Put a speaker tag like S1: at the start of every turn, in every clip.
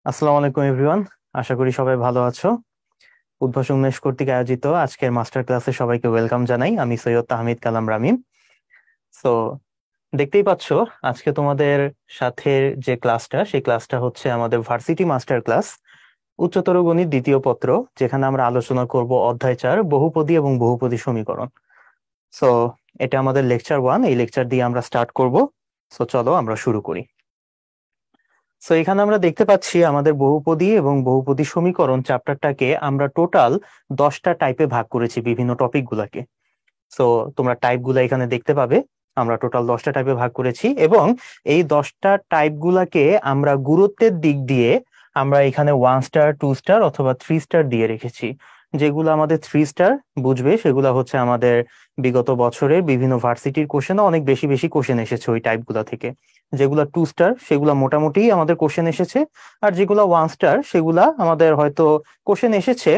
S1: আসসালামু আলাইকুম এভরিওয়ান। আশা করি সবাই ভালো আছো। উদ্ভাসন মেশ কর্তৃক আয়োজিত আজকের মাস্টার ক্লাসে সবাইকে ওয়েলকাম জানাই। আমি সৈয়দ তাহমিদ কালাম রামিম। তো দেখতেই পাচ্ছো, আজকে তোমাদের সাথে যে ক্লাসটা, সেই ক্লাসটা হচ্ছে আমাদের ভার্সিটি মাস্টার ক্লাস, উচ্চতর গণিত দ্বিতীয় পত্র, যেখানে আমরা আলোচনা করব অধ্যায় 4 বহুপদী এবং বহুপদী সমীকরণ। সো এটা আমাদের লেকচার 1। এই লেকচার দিয়ে আমরা স্টার্ট করব। সো চলো আমরা শুরু করি। সো এখানে আমরা দেখতে পাচ্ছি আমাদের বহুপদী এবং বহুপদী সমীকরণ চ্যাপ্টারটাকে আমরা টোটাল 10টা টাইপে ভাগ করেছি, বিভিন্ন টপিক গুলাকে। সো তোমরা টাইপ গুলা এখানে দেখতে পাবে। আমরা টোটাল 10টা টাইপে ভাগ করেছি এবং এই 10টা টাইপ গুলাকে আমরা গুরুত্বের দিক দিয়ে আমরা এখানে 1 স্টার, 2 স্টার অথবা 3 স্টার দিয়ে রেখেছি। যেগুলো আমাদের 3 স্টার বুঝবে, সেগুলো হচ্ছে আমাদের বিগত বছরের বিভিন্ন ভার্সিটির কোশ্চেনে অনেক বেশি বেশি কোশ্চেন এসেছে ওই টাইপ গুলা থেকে। যেগুলো 2 স্টার সেগুলো মোটামুটি আমাদের কোশ্চেন এসেছে। আর যেগুলো 1 স্টার সেগুলা আমাদের হয়তো কোশ্চেন এসেছে,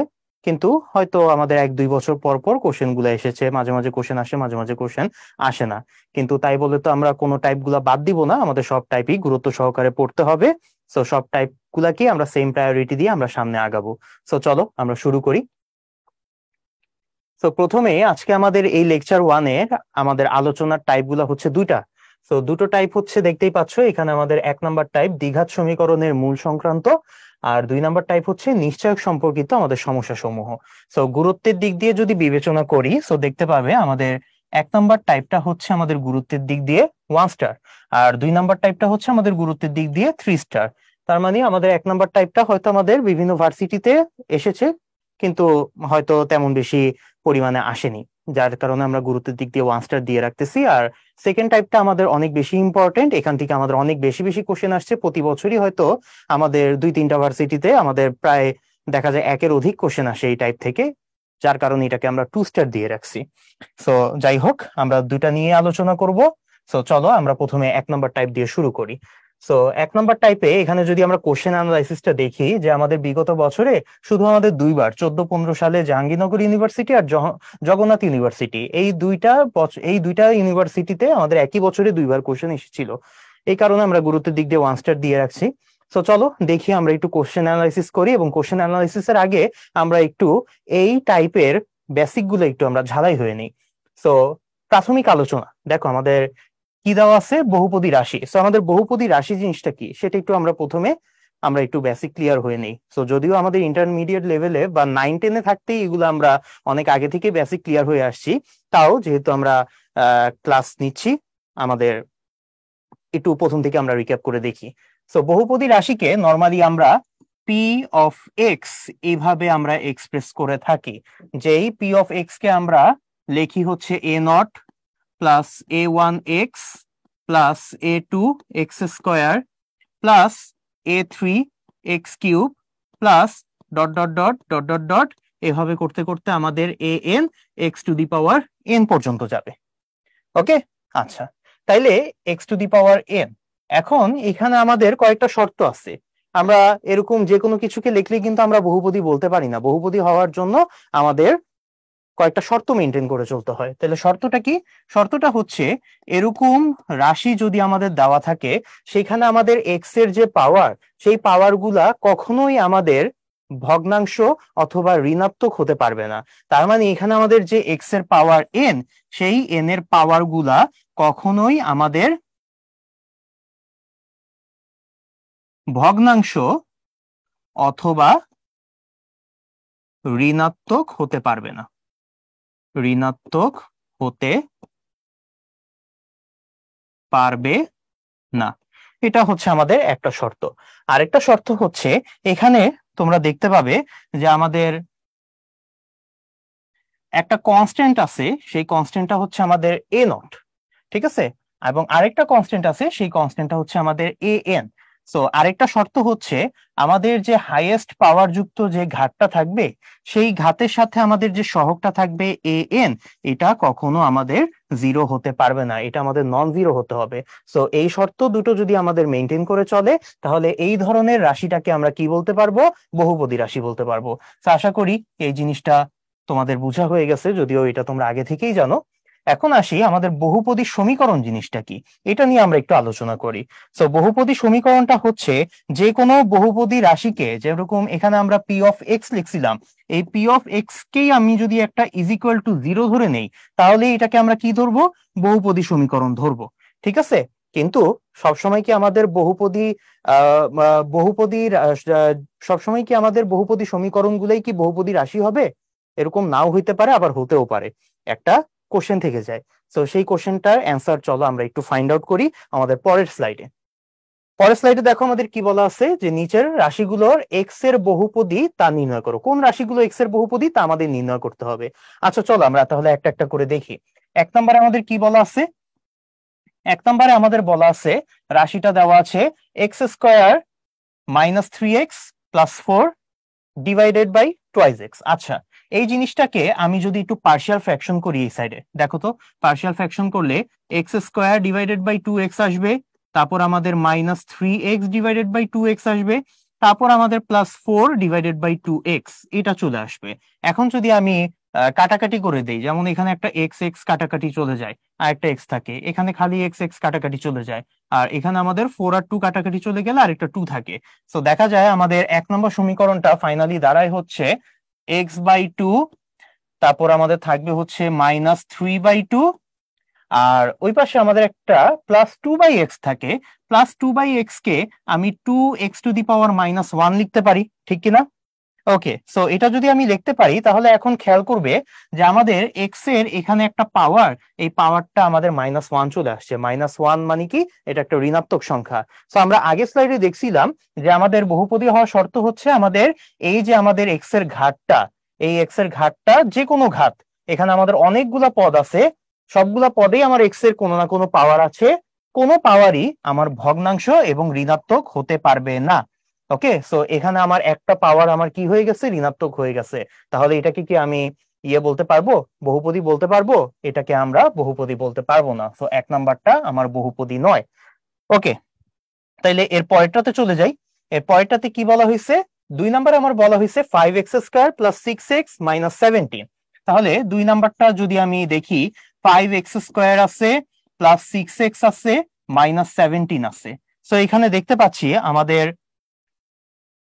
S1: কিন্তু হয়তো আমাদের 1-2 বছর পর পর কোশ্চেন গুলো এসেছে। মাঝে মাঝে কোশ্চেন আসে, মাঝে মাঝে কোশ্চেন আসে না। কিন্তু তাই বলে তো আমরা কোনো টাইপ গুলা বাদ দিব না, আমাদের সব টাইপই গুরুত্ব সহকারে পড়তে হবে। সো সব টাইপ গুলাকে আমরা সেম প্রায়োরিটি দিয়ে আমরা সামনে আগাবো। সো চলো আমরা শুরু করি। তো প্রথমে আজকে আমাদের এই লেকচার 1-এর আমাদের আলোচনার টাইপ গুলা হচ্ছে দুইটা। তো দুটো টাইপ হচ্ছে, দেখতেই পাচ্ছ এখানে আমাদের 1 নম্বর টাইপ দ্বিঘাত সমীকরণের মূল সংক্রান্ত, আর 2 নম্বর টাইপ হচ্ছে নিশ্চয়ক সম্পর্কিত আমাদের সমস্যা সমূহ। সো গুরুত্বের দিক দিয়ে যদি বিবেচনা করি, সো দেখতে পাবে আমাদের 1 নম্বর টাইপটা হচ্ছে আমাদের গুরুত্বের দিক দিয়ে 1 স্টার, আর 2 নম্বর টাইপটা হচ্ছে আমাদের গুরুত্বের দিক দিয়ে 3 স্টার। তার মানে আমাদের 1 নম্বর টাইপটা হয়তো আমাদের বিভিন্ন ভার্সিটিতে এসেছে, কিন্তু হয়তো তেমন বেশি পরিমাণে আসেনি, যার কারণে আমরা গুরুত্বের দিক দিয়ে 1 স্টার দিয়ে রাখতেছি। আর সেকেন্ড টাইপটা আমাদের অনেক বেশি ইম্পর্টেন্ট, এখান থেকে আমাদের অনেক বেশি বেশি কোশ্চেন আসছে প্রতি বছরই। হয়তো আমাদের 2-3টা ভার্সিটিতে আমাদের প্রায় দেখা যায় 1-এর অধিক কোশ্চেন আসে এই টাইপ থেকে, যার কারণে এটাকে আমরা 2 স্টার দিয়ে রাখছি। সো যাই হোক, আমরা দুইটা নিয়ে আলোচনা করব। সো চলো আমরা প্রথমে 1 নম্বর টাইপ দিয়ে শুরু করি। সো 1 নম্বর টাইপে এখানে যদি আমরা কোশ্চেন অ্যানালাইসিসটা দেখি, যে আমাদের বিগত বছরে শুধু আমাদের দুইবার 14-15 সালে জাহাঙ্গীরনগর ইউনিভার্সিটি আর জগন্নাথ ইউনিভার্সিটি, এই দুইটা ইউনিভার্সিটিতে আমাদের একই বছরে দুইবার কোশ্চেন এসেছিল। এই কারণে আমরা গুরুত্বের দিক দিয়ে 1 স্টার দিয়ে রাখছি। তো চলো দেখি আমরা একটু কোশ্চেন অ্যানালাইসিস করি, এবং কোশ্চেন অ্যানালাইসিসের আগে আমরা একটু এই টাইপের বেসিক গুলো একটু আমরা ঝালাই হয়ে নিই। তো প্রাথমিক আলোচনা দেখো, আমাদের কি দেওয়া আছে, বহুপদী রাশি। সো আমাদের বহুপদী রাশি জিনিসটা কি সেটা একটু আমরা একটু বেসিক ক্লিয়ার হয়ে নেই। সো যদিও আমাদের ইন্টারমিডিয়েট লেভেলে বা 9-10-এ থাকতেই এগুলো আমরা অনেক আগে থেকে বেসিক ক্লিয়ার হয়ে আসছি, তাও যেহেতু আমরা ক্লাস নিচ্ছি, আমাদের একটু প্রথম থেকে আমরা রিক্যাপ করে দেখি। সো বহুপদী রাশিকে নর্মালি আমরা পি অফ এক্স এইভাবে আমরা এক্সপ্রেস করে থাকি। যেই পি অফ এক্স কে আমরা লিখি হচ্ছে A0 plus A1x plus A2x² plus A3x³ plus dot dot dot dot dot dot, এভাবে করতে করতে আমাদের AN x⁴n পর্যন্ত যাবে। ওকে, আচ্ছা, তাইলে x⁴n। এখন এখানে আমাদের কয়েকটা শর্ত আছে। আমরা এরকম যে কোনো কিছুকে লিখলে কিন্তু আমরা বহুপদী বলতে পারি না। বহুপদী হওয়ার জন্য আমাদের কয়েকটা শর্ত মেনটেন করে চলতে হয়। তাহলে শর্তটা কি? শর্তটা হচ্ছে, এরকম রাশি যদি আমাদের দেওয়া থাকে, সেখানে আমাদের এক্স এর যে পাওয়ার, সেই পাওয়ার গুলা কখনোই আমাদের ভগ্নাংশ অথবা ঋণাত্মক হতে পারবে না। তার মানে এখানে আমাদের যে এক্স এর পাওয়ার এন, সেই এন এর পাওয়ার গুলা কখনোই আমাদের ভগ্নাংশ অথবা ঋণাত্মক হতে পারবে না। ঋণাত্মক হতে পারবে না, এটা হচ্ছে আমাদের একটা শর্ত। আরেকটা শর্ত হচ্ছে, এখানে তোমরা দেখতে পাবে যে আমাদের একটা কনস্ট্যান্ট আছে, সেই কনস্ট্যান্টটা হচ্ছে আমাদের A0, ঠিক আছে? এবং আরেকটা কনস্ট্যান্ট আছে, সেই কনস্ট্যান্টটা হচ্ছে আমাদের AN। সো আরেকটা শর্ত হচ্ছে, আমাদের যে হাইয়েস্ট পাওয়ার যুক্ত যে ঘাতটা থাকবে, সেই ঘাতের সাথে আমাদের যে সহগটা থাকবে AN, এটা কখনো আমাদের জিরো হতে পারবে না, এটা আমাদের নন জিরো হতে হবে। সো এই শর্ত দুটো যদি আমাদের মেনটেন করে চলে, তাহলে এই ধরনের রাশিটাকে আমরা কি বলতে পারবো? বহুপদী রাশি বলতে পারবো। তো আশা করি এই জিনিসটা তোমাদের বোঝা হয়ে গেছে, যদিও এটা তোমরা আগে থেকেই জানো। এখন আসি আমাদের বহুপদী সমীকরণ জিনিসটা কি, এটা নিয়ে আমরা একটু আলোচনা করি। তো বহুপদী সমীকরণটা হচ্ছে যে কোনো বহুপদী রাশিকে, যেরকম এখানে আমরা পি অফ এক্স লিখছিলাম, এই পি অফ এক্স কেই আমি যদি একটা ইজ ইকুয়াল টু 0 ধরে নেই, তাহলে এটাকে আমরা কি ধরবো, বহুপদী সমীকরণ ধরবো। ঠিক আছে, কিন্তু সবসময় কি আমাদের বহুপদী বহুপদীর সবসময় কি আমাদের বহুপদী সমীকরণ গুলোই কি বহুপদী রাশি হবে? এরকম নাও হইতে পারে, আবার হতেও পারে। একটা কোশ্চেন থেকে যায়। তো সেই কোশ্চেনটার অ্যান্সার চলো আমরা একটু ফাইন্ড আউট করি আমাদের পরের স্লাইডে। পরের স্লাইডে দেখো আমাদের কি বলা আছে, যে নিচের রাশিগুলোর এক্স এর বহুপদী তা নির্ণয় করো। কোন রাশিগুলো এক্স এর বহুপদী তা আমাদের নির্ণয় করতে হবে। আচ্ছা চলো আমরা তাহলে একটা একটা করে দেখি। 1 নম্বরে আমাদের কি বলা আছে? 1 নম্বরে আমাদের বলা আছে, রাশিটা দেওয়া আছে x square minus 3x plus 4 divided by twice x. আচ্ছা, এই জিনিসটাকে আমি যদি একটু পার্শিয়াল ফ্র্যাকশন করি, এই সাইডে দেখো তো, পার্শিয়াল ফ্র্যাকশন করলে x square divided by 2x আসবে, তারপর আমাদের minus 3x divided by 2x আসবে, তারপর আমাদের প্লাস 4 ডিভাইডেড বাই 2x এটা চলে আসবে। এখন যদি আমি কাটাকাটি করে দেই, যেমন এখানে একটা এক্স এক্স কাটাকাটি চলে যায়, আর একটা এক্স থাকে, এখানে খালি এক্স এক্স কাটাকাটি চলে যায়, আর এখানে আমাদের 4 আর 2 কাটাকাটি চলে গেলে আর একটা 2 থাকে। তো দেখা যায় আমাদের 1 নম্বর সমীকরণটা ফাইনালি দাঁড়ায় হচ্ছে x/2, তারপর আমাদের থাকবে হচ্ছে -3/2, আর ওই পাশে আমাদের একটা +2/x থাকে। +2/x কে আমি 2x⁻1 লিখতে পারি, ঠিক কিনা? ওকে, সো এটা যদি আমি লিখতে পারি, তাহলে এখন খেয়াল করবে যে আমাদের এক্স এর এখানে একটা পাওয়ার, এই পাওয়ারটা আমাদের -1 চলে আসছে। -1 মানে কি, এটা একটা ঋণাত্মক সংখ্যা। তো আমরা আগের স্লাইডে দেখছিলাম যে আমাদের বহুপদী হওয়ার শর্ত হচ্ছে আমাদের এই যে আমাদের এক্স এর ঘাতটা, এই এক্স এর ঘাতটা যে কোনো ঘাত, এখানে আমাদের অনেকগুলা পদ আছে, সবগুলা পদেই আমার এক্স এর কোনো না কোনো পাওয়ার আছে, কোনো পাওয়ারই আমার ভগ্নাংশ এবং ঋণাত্মক হতে পারবে না। ওকে, সো এখানে আমার একটা পাওয়ার আমার কি হয়ে গেছে, ঋণাত্মক হয়ে গেছে। তাহলে এটাকে কি আমি বলতে পারবো, বহুপদী বলতে পারবো? এটাকে আমরা বহুপদী বলতে পারবো না। সো 1 নম্বরটা আমার বহুপদী নয়। ওকে, তাইলে এর পরেরটাতে চলে যাই। এর পরেরটাতে কি বলা হয়েছে? 2 নম্বরে আমার বলা হয়েছে 5x² + 6x - 17। তাহলে 2 নম্বরটা যদি আমি দেখি, 5x² আছে, +6x আছে, -17 আছে। সো এখানে দেখতে পাচ্ছি আমাদের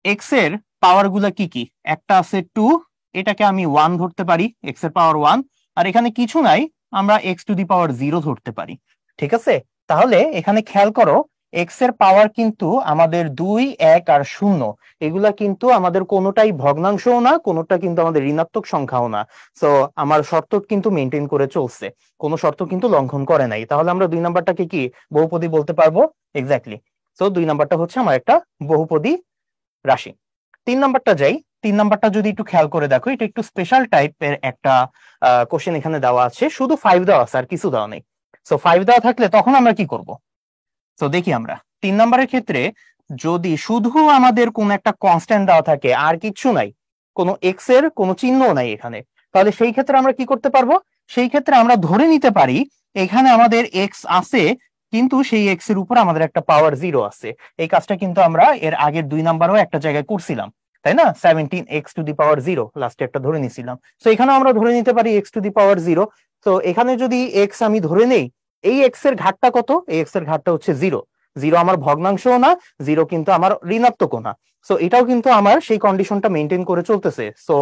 S1: এক্স এর পাওয়ার গুলা কি কি। একটা আছে 2, এটাকে আমি 1 ধরতে পারি, এক্স এর পাওয়ার 1। আর এখানে কিছু নাই, আমরা x⁻0 ধরতে পারি। ঠিক আছে, তাহলে এখানে খেয়াল করো, এক্স এর পাওয়ার কিন্তু আমাদের 2, 1 আর 0, এগুলা কিন্তু আমাদের কোনোটাই ভগ্নাংশও না, কোনোটা কিন্তু আমাদের ঋণাত্মক সংখ্যাও না। তো আমার শর্ত কিন্তু মেনটেন করে চলছে, কোনো শর্ত কিন্তু লঙ্ঘন করে নাই। তাহলে আমরা 2 নম্বরটাকে কি বহুপদী বলতে পারবো? এক্স্যাক্টলি। তো 2 নম্বরটা হচ্ছে আমার একটা বহুপদী রাশি। 3 নম্বরটা যাই। 3 নম্বরটা যদি একটু খেয়াল করে দেখো, এটা একটু স্পেশাল টাইপের একটা কোশ্চেন এখানে দেওয়া আছে, শুধু 5 দেওয়া আছে আর কিছু দেওয়া নেই। সো 5 দেওয়া থাকলে তখন আমরা কি করব? তো দেখি আমরা 3 নম্বরের ক্ষেত্রে যদি শুধু আমাদের কোন একটা কনস্ট্যান্ট দেওয়া থাকে, আর কিছু নাই, কোনো এক্স এর কোনো চিহ্ন নাই এখানে, তাহলে সেই ক্ষেত্রে আমরা কি করতে পারবো? সেই ক্ষেত্রে আমরা ধরে নিতে পারি এখানে আমাদের এক্স আছে, কিন্তু সেই এক্স এর উপর আমাদের একটা পাওয়ার 0 আছে। এই কাজটা কিন্তু আমরা এর আগের 2 নম্বরেও একটা জায়গায় করছিলাম, তাই না? 17x⁻0 লাস্টে একটা ধরে নিছিলাম। তো এখানে আমরা ধরে নিতে পারি x⁻0। তো এখানে যদি এক্স আমি ধরে নেই, এই এক্স এর ঘাতটা কত? এই এক্স এর ঘাতটা হচ্ছে 0। 0 আমার ভগ্নাংশও না, 0 কিন্তু আমার ঋণাত্মকও না। সো এটাও কিন্তু আমার সেই কন্ডিশনটা মেনটেন করে চলতেছে। সো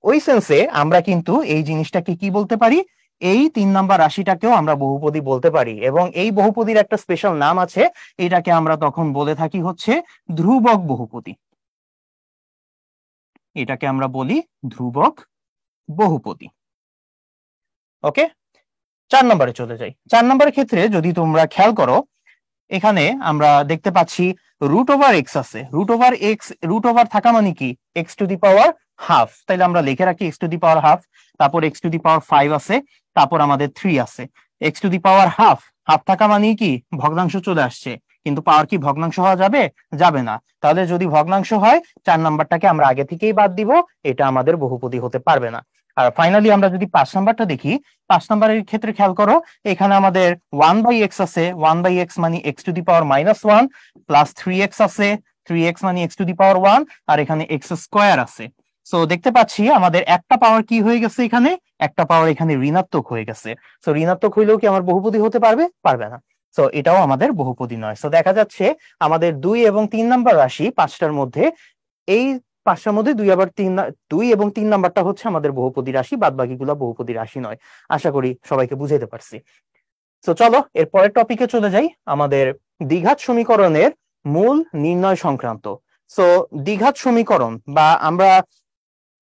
S1: ওই সেন্সে আমরা কিন্তু এই জিনিসটাকে কি বলতে পারি, এই 3 নম্বর রাশিটাকেও আমরা বহুপদী বলতে পারি, এবং এই বহুপদীর একটা স্পেশাল নাম আছে, এটাকে আমরা তখন বলে থাকি হচ্ছে ধ্রুবক বহুপদী। এটাকে আমরা বলি ধ্রুবক বহুপদী। ওকে, 4 নম্বরে চলে যাই। 4 নম্বরের ক্ষেত্রে যদি তোমরা খেয়াল করো, এখানে আমরা দেখতে পাচ্ছি √x আছে। √x থাকা মানে কি, x⁻½ তাইলে আমরা লিখে রাখি x⁻½ তারপর x⁻5 আছে, তারপর আমাদের 3 আছে। x⁻½ হাফ থাকা মানে কি, ভগ্নাংশ চলে আসছে, কিন্তু পাওয়ার কি ভগ্নাংশ হওয়া যাবে? যাবে না। তাহলে যদি ভগ্নাংশ হয়, 4 নম্বরটাকে আমরা আগে থেকেই বাদ দিব, এটা আমাদের বহুপদী হতে পারবে না। আর ফাইনালি আমরা যদি 5 নম্বরটা দেখি, 5 নম্বরের ক্ষেত্রে খেয়াল করো, এখানে আমাদের 1/x আছে, 1/x মানে x⁻−1, +3x আছে, 3x মানে x⁻1, আর এখানে x² আছে। সো দেখতে পাচ্ছি আমাদের একটা পাওয়ার কি হয়ে গেছে, এখানে একটা পাওয়ার এখানে ঋণাত্মক হয়ে গেছে। সো ঋণাত্মক হইলেও কি আমার বহুপদী হতে পারবে? পারবে না। সো এটাও আমাদের বহুপদী নয়। সো দেখা যাচ্ছে আমাদের 2 এবং 3 নাম্বার রাশি পাঁচটার মধ্যে, এই পাঁচটার মধ্যে দুই এবং তিন নাম্বারটা হচ্ছে আমাদের বহুপদী রাশি, বাদ বাকিগুলো বহুপদী রাশি নয়। আশা করি সবাইকে বুঝাতে পারছি। তো চলো এর পরের টপিকে চলে যাই, আমাদের দ্বিঘাত সমীকরণের মূল নির্ণয় সংক্রান্ত। সো দ্বিঘাত সমীকরণ, বা আমরা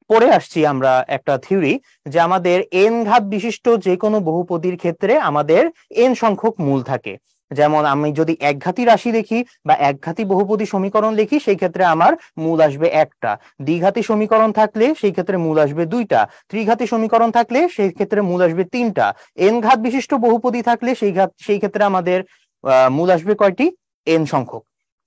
S1: পড়ে আসছি আমরা একটা থিওরি, যে আমাদের এন ঘাত বিশিষ্ট যে কোনো বহুপদীর ক্ষেত্রে আমাদের এন সংখ্যক মূল থাকে। যেমন আমি যদি একঘাতী রাশি দেখি বা একঘাতী বহুপদী সমীকরণ লিখি, সেই ক্ষেত্রে আমার মূল আসবে একটা। দ্বিঘাতী সমীকরণ থাকলে সেই ক্ষেত্রে মূল আসবে দুইটা। ত্রিঘাতী সমীকরণ থাকলে সেই ক্ষেত্রে মূল আসবে তিনটা। এন ঘাত বিশিষ্ট বহুপদী থাকলে সেই ক্ষেত্রে আমাদের মূল আসবে কয়টি? এন সংখ্যক।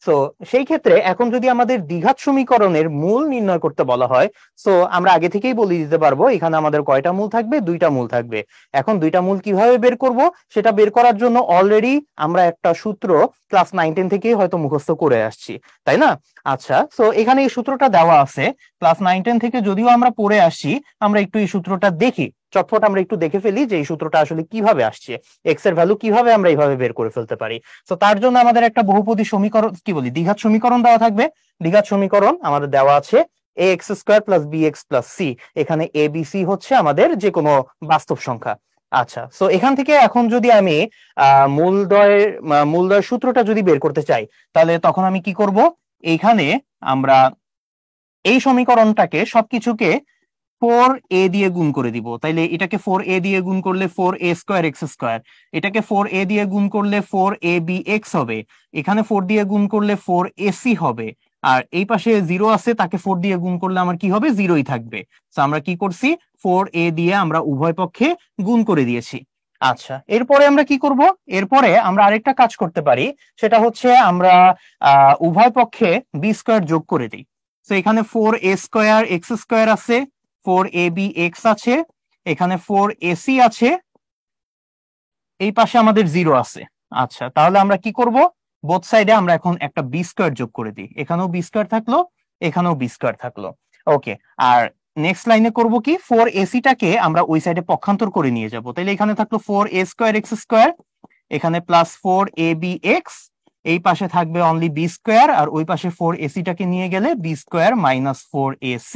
S1: সো সেই ক্ষেত্রে এখন যদি আমাদের দ্বিঘাত সমীকরণের মূল নির্ণয় করতে বলা হয়, সো আমরা আগে থেকেই বলে দিতে পারবো এখানে আমাদের কয়টা মূল থাকবে? দুইটা মূল থাকবে। এখন দুইটা মূল কিভাবে বের করব, সেটা বের করার জন্য অলরেডি আমরা একটা সূত্র ক্লাস 9-10 থেকেই হয়তো মুখস্থ করে আসছি, তাই না? আচ্ছা, সো এখানে এই সূত্রটা দেওয়া আছে ক্লাস 9-10 থেকে, যদিও আমরা পড়ে আসছি, আমরা একটু এই সূত্রটা দেখি, চটপট আমরা একটু দেখে ফেলি যে এই সূত্রটা আসলে কিভাবে আসছে, এক্স এর ভ্যালু কিভাবে আমরা এইভাবে বের করে ফেলতে পারি। তো তার জন্য আমাদের একটা বহুপদী সমীকরণ, কি বলি, দ্বিঘাত সমীকরণ দেওয়া থাকবে। দ্বিঘাত সমীকরণ আমাদের দেওয়া আছে ax square plus bx plus c। এখানে a b c হচ্ছে আমাদের যে কোনো বাস্তব সংখ্যা। আচ্ছা, সো এখান থেকে এখন যদি আমি মূলদ্বয়ের সূত্রটা যদি বের করতে চাই, তাহলে তখন আমি কি করব? এইখানে আমরা এই সমীকরণটাকে সবকিছুকে 4a দিয়ে গুণ করে দিব। তাইলে এটাকে 4a দিয়ে গুণ করলে 4a স্কয়ার এক্স স্কয়ার, এটাকে 4a দিয়ে গুণ করলে 4abx হবে, এখানে 4 দিয়ে গুণ করলে 4ac হবে, আর এই পাশে 0 আছে, তাকে 4 দিয়ে গুণ করলে আমার কি হবে? 0ই থাকবে। তো আমরা কি করছি? 4a দিয়ে আমরা উভয় পক্ষে গুণ করে দিয়েছি। আচ্ছা, এরপরে আমরা কি করব? এরপরে আমরা আরেকটা কাজ করতে পারি, সেটা হচ্ছে আমরা উভয় পক্ষে বি স্কয়ার যোগ করে দিই। তো এখানে 4a স্কয়ার এক্স স্কয়ার আছে, 4abx আছে, এখানে 4ac আছে, এই পাশে আমাদের 0 আছে। আচ্ছা, তাহলে আমরা কি করব? বোথ সাইডে আমরা এখন একটা বি স্কয়ার যোগ করে দিই। এখানেও বি স্কয়ার থাকলো, এখানেও বি স্কয়ার থাকলো। ওকে, আর নেক্সট লাইনে করব কি? 4ac টাকে আমরা ওই সাইডে পক্ষান্তর করে নিয়ে যাব। তাহলে এখানে থাকলো 4a স্কয়ার এক্স স্কয়ার, এখানে প্লাস 4abx, এই পাশে থাকবে অনলি বি স্কয়ার, আর ওই পাশে 4ac টাকে নিয়ে গেলে বি স্কয়ার মাইনাস 4ac।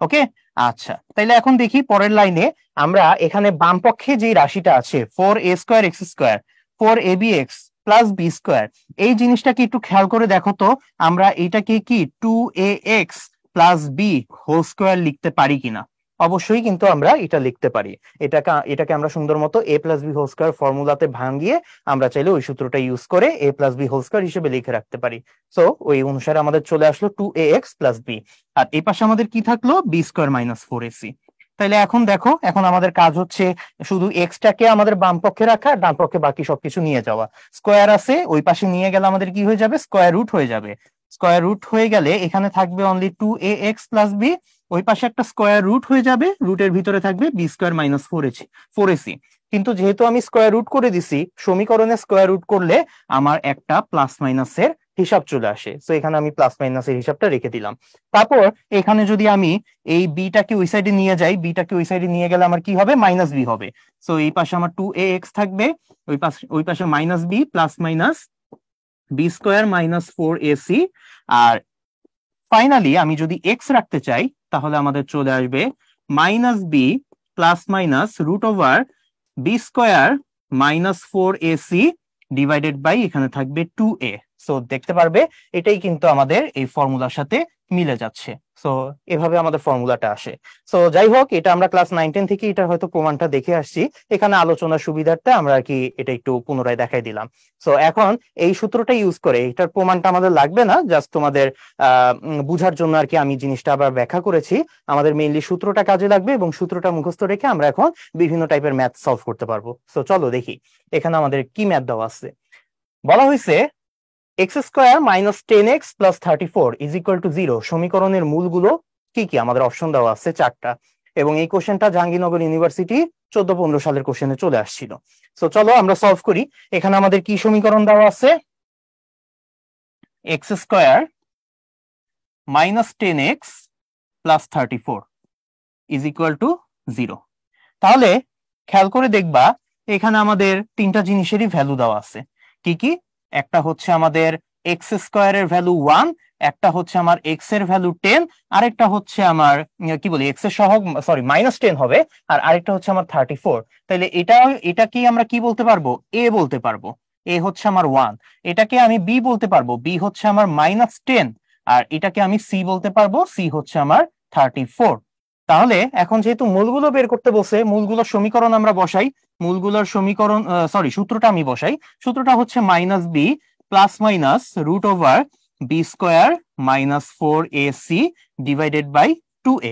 S1: ওকে, আচ্ছা, তাইলে এখন দেখি পরের লাইনে আমরা এখানে বাম পক্ষে যে রাশিটা আছে 4a square x square, 4abx plus B square, এই জিনিসটাকে একটু খেয়াল করে দেখো তো, আমরা এটাকে কি 2ax plus B whole square লিখতে পারি কিনা? অবশ্যই কিন্তু আমরা এটা লিখতে পারি। এটাকে আমরা সুন্দর মতো a plus B whole square ফর্মুলাতে ভাঙিয়ে আমরা চাইলে ওই সূত্রটা ইউজ করে a plus B whole square হিসেবে লিখে রাখতে পারি। সো ওই অনুসারে আমাদের চলে আসলো 2ax প্লাস বি, আর এই পাশে আমাদের কি থাকলো? B square minus 4ac। তাইলে এখন দেখো, এখন আমাদের কাজ হচ্ছে শুধু এক্সটাকে আমাদের বাম পক্ষে রাখা, ডান পক্ষে বাকি সবকিছু নিয়ে যাওয়া। স্কয়ার আছে, ওই পাশে নিয়ে গেলে আমাদের কি হয়ে যাবে? স্কয়ার রুট হয়ে যাবে। স্কয়ার রুট হয়ে গেলে এখানে থাকবে অনলি 2ax প্লাস বি, ওই পাশে একটা স্কয়ার রুট হয়ে যাবে, রুটের ভিতরে থাকবে বি স্কয়ার মাইনাস 4ac। কিন্তু যেহেতু আমি স্কয়ার রুট করে দিছি, সমীকরণে স্কয়ার রুট করলে আমার একটা প্লাস মাইনাসের হিসাব চলে আসে। তো এখানে আমি প্লাস মাইনাসের হিসাবটা রেখে দিলাম। তারপর এখানে যদি আমি এই বিটাকে ওই সাইডে নিয়ে যাই, বিটাকে ওই সাইডে নিয়ে গেলে আমার কি হবে? মাইনাস বি হবে। সো এই পাশে আমার 2ax থাকবে, ওই পাশে minus b, plus minus B square minus 4ac। আর ফাইনালি আমি যদি এক্স রাখতে চাই, তাহলে আমাদের চলে আসবে minus b plus minus root over b square minus 4ac divided by এখানে থাকবে 2a। সো দেখতে পারবে এটাই কিন্তু আমাদের এই ফর্মুলার সাথে মিলে যাচ্ছে। সো এভাবে আমাদের ফর্মুলাটা আসে। সো যাই হোক, এটা আমরা ক্লাস 9-10 থেকে এটা হয়তো প্রমাণটা দেখে আসছি, এখানে আলোচনার সুবিধার্থে আমরা আর কি এটা একটু পুনরায় দেখাই দিলাম। সো এখন এই সূত্রটা ইউজ করে, এটার প্রমাণটা আমাদের লাগবে না, জাস্ট তোমাদের বুঝার জন্য আর কি আমি জিনিসটা আবার ব্যাখ্যা করেছি। আমাদের মেইনলি সূত্রটা কাজে লাগবে, এবং সূত্রটা মুখস্থ রেখে আমরা এখন বিভিন্ন টাইপের ম্যাথ সলভ করতে পারবো। সো চলো দেখি এখানে আমাদের কি ম্যাথ দেওয়া আছে। বলা হয়েছে x square minus 10x plus 34 is equal to 0 সমীকরণের মূলগুলো কি কি? আমাদের অপশন দেওয়া আছে 4টা, এবং এই কোশ্চেনটা জাহাঙ্গীরনগর ইউনিভার্সিটি 14-15 সালের কোশ্চেনে চলে আসছিল। সো চলো আমরা সলভ করি। এখানে আমাদের কি সমীকরণ দেওয়া আছে? X square minus 10x plus 34 is equal to 0। তাহলে খেয়াল করে দেখবা এখানে আমাদের তিনটা জিনিসেরই ভ্যালু দেওয়া আছে। কি কি? একটা হচ্ছে আমাদের এক্স স্কোয়ারের ভ্যালু 1, একটা হচ্ছে আমার এক্স এর ভ্যালু 10, আরেকটা হচ্ছে আমার কি বলি এক্স এর সহগ সরি -10 হবে, আর আরেকটা হচ্ছে আমার 34। তাহলে এটা কি আমরা কি বলতে পারবো? এ বলতে পারবো। এ হচ্ছে আমার 1। এটাকে আমি বি বলতে পারবো, বি হচ্ছে আমার -10, আর এটাকে আমি সি বলতে পারবো, সি হচ্ছে আমার 34। তাহলে এখন যেহেতু মূলগুলো বের করতে বসে, মূলগুলোর সমীকরণ আমরা বসাই। মূলগুলোর সমীকরণ সূত্রটা আমি বসাই। সূত্রটা হচ্ছে -b প্লাস মাইনাস √ওভার b square -4ac divided by 2a।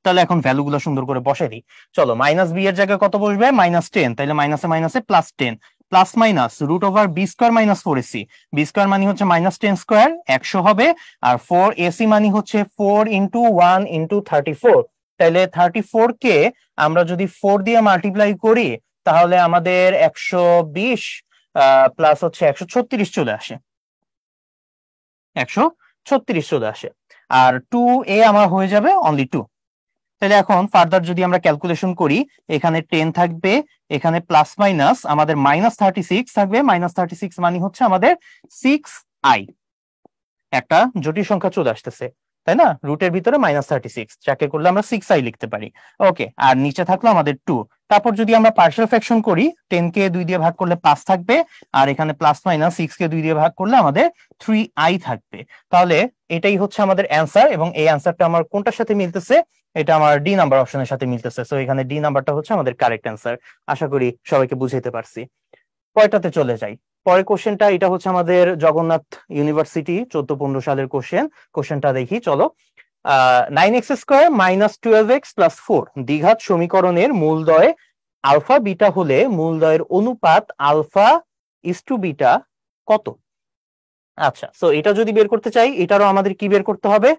S1: তাহলে এখন ভ্যালুগুলো সুন্দর করে বসাই দিই। চলো, -b এর জায়গায় কত বসবে? -10, তাহলে মাইনাসে মাইনাসে +10, প্লাস মাইনাস √ওভার b square -4ac। B square মানে হচ্ছে -10 স্কোয়ার, 100 হবে। আর 4ac মানে হচ্ছে 4 × 1 × 34। তাহলে 34 কে আমরা যদি 4 দিয়ে মাল্টিপ্লাই করি তাহলে আমাদের 120 প্লাস হচ্ছে 136 চলে আসে, 136 চলে আসে। আর 2a আমার হয়ে যাবে অনলি 2। তাহলে এখন ফার্দার যদি আমরা ক্যালকুলেশন করি, এখানে 10 থাকবে, এখানে প্লাস মাইনাস আমাদের -36 থাকবে। -36 মানে হচ্ছে আমাদের 6i, একটা জটিল সংখ্যা চলে আসতেছে, তাই না? রুটের ভিতরে -36, যাকে করলে আমরা 6i লিখতে পারি। ওকে, আর নিচে থাকলো আমাদের 2। তারপর যদি আমরা পার্শিয়াল ফ্র্যাকশন করি, 10 কে 2 দিয়ে ভাগ করলে প্লাস থাকবে, আর এখানে প্লাস মাইনাস 6 কে 2 দিয়ে ভাগ করলে আমাদের 3i থাকবে। তাহলে এটাই হচ্ছে আমাদের অ্যান্সার, এবং এই অ্যান্সারটা আমার কোনটার সাথে মিলতেছে? এটা আমার ডি নাম্বার অপশনের সাথে মিলতেছে। সো এখানে ডি নাম্বারটা হচ্ছে আমাদের কারেক্ট অ্যান্সার। আশা করি সবাইকে বুঝাইতে পারছি। পরেরটাতে চলে যাই। পরের কোশ্চেনটা, এটা হচ্ছে আমাদের জগন্নাথ ইউনিভার্সিটি 14-15 সালের কোশ্চেন। কোশ্চেনটা দেখি, চলো। 9x² - 12x + 4 দ্বিঘাত সমীকরণের মূলদ্বয় আলফা বিটা হলে মূলদ্বয়ের অনুপাত আলফা ইসটু বিটা কত? আচ্ছা, সো এটা যদি বের করতে চাই, এটারও আমাদের কি বের করতে হবে?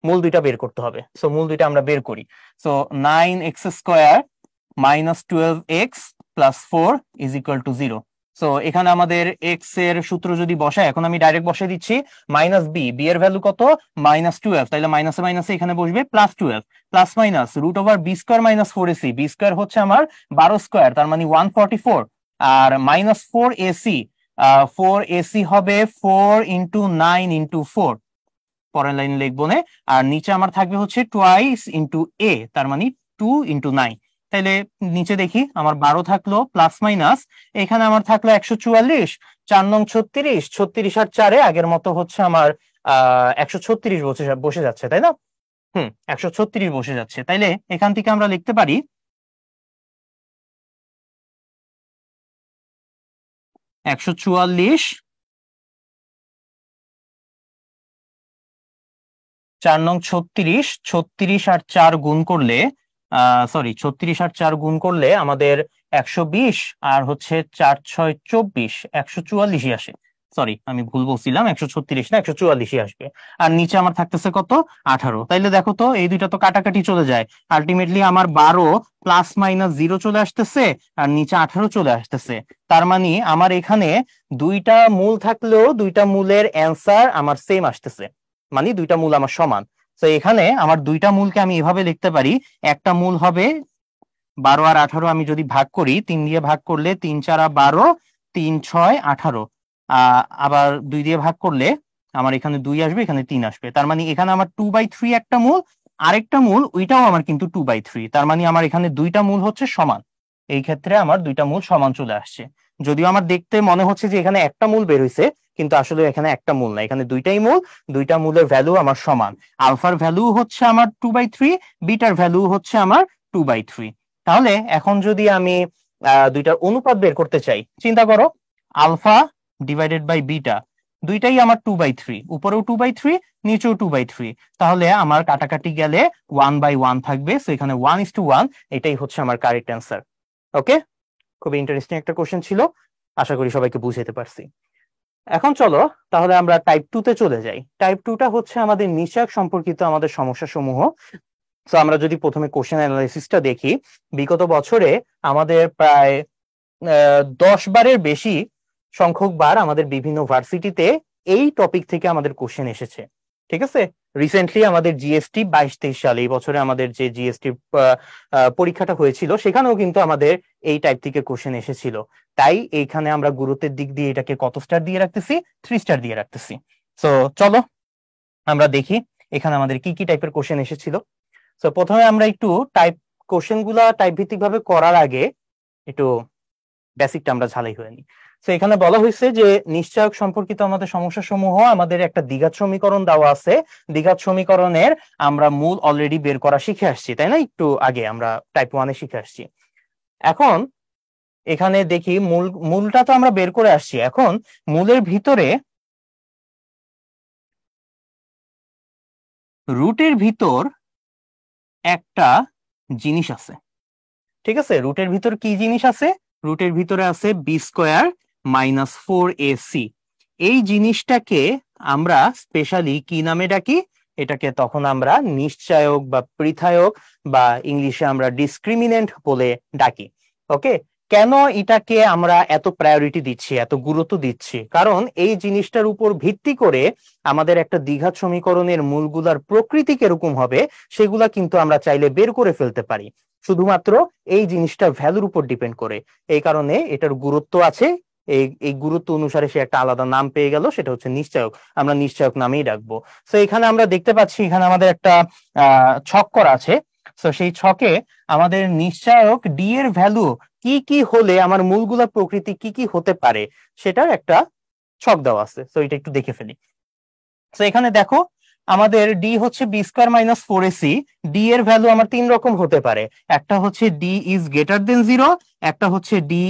S1: মূল দুইটা বের করতে হবে। সো মূল দুইটা আমরা বের করি। So 9x² - 12x + 4 = 0। সো এখানে আমাদের x এর সূত্র যদি বসাই, এখন আমি ডাইরেক্ট বসাই দিচ্ছি। -b, b এর ভ্যালু কত? -12, তাহলে মাইনাসে মাইনাসে এখানে বসবে +12, প্লাস মাইনাস √ওভার b square -4ac। B square হচ্ছে আমার 12 স্কোয়ার, তার মানে 144, আর -4ac, 4ac হবে 4 × 9 × 4, পরের লাইন লিখবো না। আর নিচে আমার থাকবে হচ্ছে টোয়াইস ইন্টু এ, তার মানে 2 × 9। তাহলে নিচে দেখি আমার 12 থাকলো, প্লাস মাইনাস এখানে আমার থাকলো 144, 4 নং 36, 36 আর 4 আগের মতো হচ্ছে আমার 136 বসে যাচ্ছে, তাই না? 136 বসে যাচ্ছে। তাইলে এখান থেকে আমরা লিখতে পারি 144, 4 নং 36, 36 আর 4 গুণ করলে সরি 36 আর 4 গুণ করলে আমাদের 120, আর হচ্ছে 4 6 24, 144ই আসে। সরি, আমি ভুল বলছিলাম, 136 না, 144ই আসবে। আর নিচে আমার থাকতেছে কত? 18। তাইলে দেখো তো, এই দুইটা তো কাটাকাটি চলে যায়। আলটিমেটলি আমার 12 প্লাস মাইনাস 0 চলে আসতেছে, আর নিচে 18 চলে আসতেছে। তার মানে আমার এখানে দুইটা মূল থাকলেও দুইটা মূলের অ্যান্সার আমার সেম আসতেছে, মানে দুইটা মূল আমার সমান। তো এখানে আমার দুইটা মূলকে আমি এভাবে লিখতে পারি। একটা মূল হবে 12 আর 18, আমি যদি ভাগ করি, 3 দিয়ে ভাগ করলে 3 4 12, 3 6 18, আবার 2 দিয়ে ভাগ করলে আমার এখানে 2 আসবে, এখানে 3 আসবে। তার মানে এখানে আমার 2/3 একটা মূল, আরেকটা মূল ওইটাও আমার কিন্তু 2/3। তার মানে আমার এখানে দুইটা মূল হচ্ছে সমান। এই ক্ষেত্রে আমার দুইটা মূল সমান চলে আসছে। যদিও আমার দেখতে মনে হচ্ছে যে এখানে একটা মূল বের হয়েছে, কিন্তু আসলে এখানে একটা মূল না, এখানে দুইটাই মূল। দুইটা মূলের ভ্যালু আমার সমান। আলফার ভ্যালু হচ্ছে আমার 2/3, বিটার ভ্যালু হচ্ছে আমার 2/3। তাহলে এখন যদি আমি দুইটার অনুপাত বের করতে চাই, চিন্তা করো, আলফা ডিভাইডেড বাই বিটা, দুইটাই আমার 2/3, উপরেও 2/3, নিচেও 2/3। তাহলে আমার কাটাকাটি গেলে 1/1 থাকবে। সো এখানে 1:1, এটাই হচ্ছে আমার কারেক্ট অ্যান্সার। ওকে, খুবই ইন্টারেস্টিং একটা কোশ্চেন ছিল। আশা করি সবাইকে বুঝাতে পারছি। এখন চলো তাহলে আমরা টাইপ 2 তে চলে যাই। টাইপ 2টা হচ্ছে আমাদের নিশ্চয়ক সম্পর্কিত আমাদের সমস্যা সমূহ। তো আমরা যদি প্রথমে কোশ্চেন অ্যানালাইসিসটা দেখি, বিগত বছরে আমাদের প্রায় 10 বারের বেশি সংখ্যক বার আমাদের বিভিন্ন ভার্সিটিতে এই টপিক থেকে আমাদের কোশ্চেন এসেছে। ঠিক আছে, রিসেন্টলি আমাদের জিএসটি 22-23 সালে, এই বছরে আমাদের যে জিএসটি পরীক্ষাটা হয়েছিল সেখানেও কিন্তু আমাদের এই টাইপ থেকে কোশ্চেন এসেছিল। তাই এইখানে আমরা গুরুত্বের দিক দিয়ে এটাকে কত স্টার দিয়ে রাখতেছি? 3 স্টার দিয়ে রাখতেছি। তো চলো আমরা দেখি এখানে আমাদের কি কি টাইপের কোশ্চেন এসেছিল। তো প্রথমে আমরা একটু কোশ্চেন গুলা টাইপ ভিত্তিক ভাবে করার আগে একটু বেসিকটা আমরা ঝালাই হয়ে নিই। তো এখানে বলা হয়েছে যে নিশ্চয়ক সম্পর্কিত আমাদের সমস্যা সমূহ, আমাদের একটা দ্বিঘাত সমীকরণ দেওয়া আছে। দ্বিঘাত সমীকরণের আমরা মূল অলরেডি বের করা শিখে আসছি, তাই না? একটু আগে আমরা টাইপ 1-এ শিখে আসছি। এখন এখানে দেখি মূলটা তো আমরা বের করে আসছি। এখন মূলের ভিতরে রুটের ভিতর একটা জিনিস আছে, ঠিক আছে? রুটের ভিতর কি জিনিস আছে? রুটের ভিতরে আছে b² - 4ac। এই জিনিসটাকে আমরা স্পেশালি কি নামে ডাকি? এটাকে তখন আমরা নিশ্চায়ক বা পৃথায়ক বা ইংলিশে আমরা ডিসক্রিমিনেন্ট বলে ডাকি। ওকে, কেন এটাকে আমরা এত প্রায়োরিটি দিচ্ছি, এত গুরুত্ব দিচ্ছি? কারণ এই জিনিসটার উপর ভিত্তি করে আমাদের একটা দ্বিঘাত সমীকরণের মূলগুলার প্রকৃতি কিরকম হবে সেগুলা কিন্তু আমরা চাইলে বের করে ফেলতে পারি, শুধুমাত্র এই জিনিসটা ভ্যালুর উপর ডিপেন্ড করে। এই কারণে এটার গুরুত্ব আছে। এই গুরুত্ব অনুসারে সে একটা আলাদা নাম পেয়ে গেল, সেটা হচ্ছে নিশ্চয়ক। আমরা নিশ্চয়ক নামেই ডাকবো। তো এখানে আমরা দেখতে পাচ্ছি এখানে আমাদের একটা ছক করা আছে। তো সেই ছকে আমাদের নিশ্চয়ক ডি এর ভ্যালু কি কি হলে আমার মূলগুলা প্রকৃতি কি কি হতে পারে সেটার একটা ছক দেওয়া আছে। তো এটা একটু দেখে ফেলি। তো এখানে দেখো আমাদের ডি হচ্ছে b²-4ac। ডি এর ভ্যালু আমার 3 রকম হতে পারে। একটা হচ্ছে ডি ইজ গ্রেটার দেন 0, একটা হচ্ছে ডি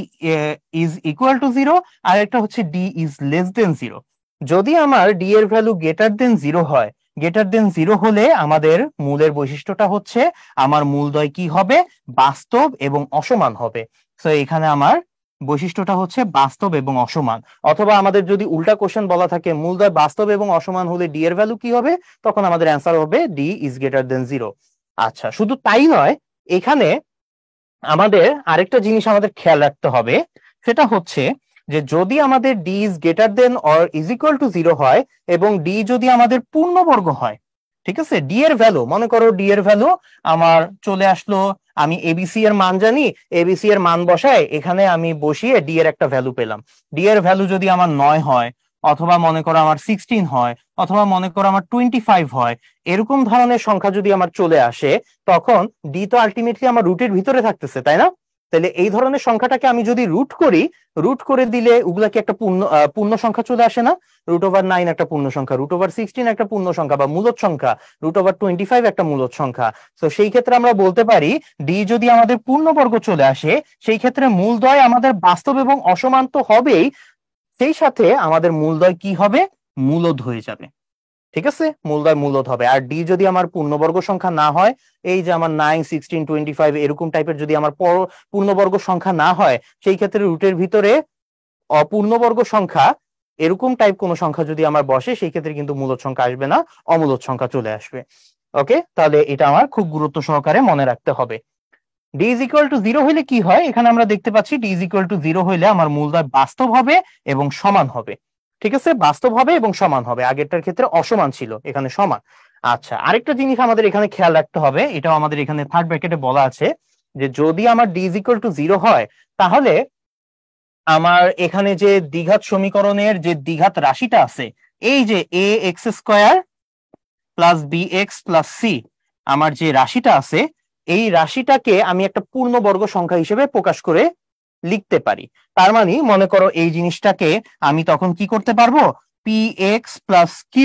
S1: ইজ ইকুয়াল টু 0, আর একটা হচ্ছে ডি ইজ লেস দেন 0। যদি আমার ডি এর ভ্যালু গ্রেটার দেন 0 হয়, গ্রেটার দেন 0 হলে আমাদের মূলের বৈশিষ্ট্যটা হচ্ছে আমার মূলদ্বয় কি হবে? বাস্তব এবং অসমান হবে। তো এখানে আমার বৈশিষ্ট্যটা হচ্ছে বাস্তব এবং অসমান। অথবা আমাদের যদি উল্টা কোশ্চেন বলা থাকে মূলদ্বয় বাস্তব এবং অসমান হলে ডি এর ভ্যালু কি হবে, তখন আমাদের অ্যান্সার হবে ডি ইজ গ্রেটার দেন 0। আচ্ছা, শুধু তাই নয়, এখানে আমাদের আরেকটা জিনিস আমাদের খেয়াল রাখতে হবে। সেটা হচ্ছে যে যদি আমাদের D is greater than or is equal to 0 হয় এবং ডি যদি আমাদের পূর্ণবর্গ হয়, ঠিক আছে? ডি এর ভ্যালু, মনে করো ডি এর ভ্যালু আমার চলে আসলো, আমি এবিসি এর মান জানি, এবিসি এর মান বসায় এখানে আমি বসিয়ে ডি এর একটা ভ্যালু পেলাম। ডি এর ভ্যালু যদি আমার 9 হয়, অথবা মনে করো আমার 16 হয়, অথবা মনে করো আমার 25 হয়, এরকম ধরনের সংখ্যা যদি আমার চলে আসে, তখন ডি তো আলটিমেটলি আমার রুটের ভিতরে থাকতেছে, তাই না? তাহলে এই ধরনের সংখ্যাটাকে আমি যদি রুট করি, রুট করে দিলে ওগুলা কি একটা পূর্ণ সংখ্যা চলে আসে না? √9 একটা পূর্ণ সংখ্যা, √16 একটা পূর্ণ সংখ্যা বা মূলদ সংখ্যা, √25 একটা মূলদ সংখ্যা। তো সেই ক্ষেত্রে আমরা বলতে পারি ডি যদি আমাদের পূর্ণবর্গ চলে আসে, সেই ক্ষেত্রে মূলদ্বয় আমাদের বাস্তব এবং অসমান তো হবেই, সেই সাথে আমাদের মূলদ্বয় কি হবে? মূলদ হয়ে যাবে। ঠিক আছে, মূলদ্বয় মূলদ হবে। আর ডি যদি আমার পূর্ণবর্গ সংখ্যা না হয়, এই যে আমার 9, 16, 25 এরকম টাইপের যদি আমার পূর্ণবর্গ সংখ্যা না হয়, সেই ক্ষেত্রে রুটের ভিতরে অপূর্ণবর্গ সংখ্যা এরকম টাইপ কোন সংখ্যা যদি আমার বসে, সেই ক্ষেত্রে কিন্তু মূলদ সংখ্যা আসবে না, অমূলদ সংখ্যা চলে আসবে। ওকে, তাহলে এটা আমার খুব গুরুত্ব সহকারে মনে রাখতে হবে। ডি ইজ ইকুয়াল টু 0 হইলে কি হয়? এখানে আমরা দেখতে পাচ্ছি ডি ইজ ইকুয়াল টু 0 হইলে আমার মূলদ্বয় বাস্তব হবে এবং সমান হবে। ঠিক আছে, বাস্তব হবে এবং সমান হবে। আগেরটার ক্ষেত্রে অসমান ছিল, এখানে সমান। আচ্ছা, আরেকটা জিনিস আমাদের এখানে খেয়াল রাখতে হবে, এটাও আমাদের এখানে থার্ড ব্র্যাকেটে বলা আছে, যে যদি আমার ডি ইজ ইকুয়াল টু 0 হয়, তাহলে আমার এখানে যে দ্বিঘাত সমীকরণের যে দ্বিঘাত রাশিটা আছে, এই যে ax² + bx + c, আমার যে রাশিটা আছে, এই রাশিটাকে আমি একটা পূর্ণবর্গ সংখ্যা হিসেবে প্রকাশ করে লিখতে পারি। তার মানে মনে করো এই জিনিসটাকে আমি তখন কি করতে পারবো? px + q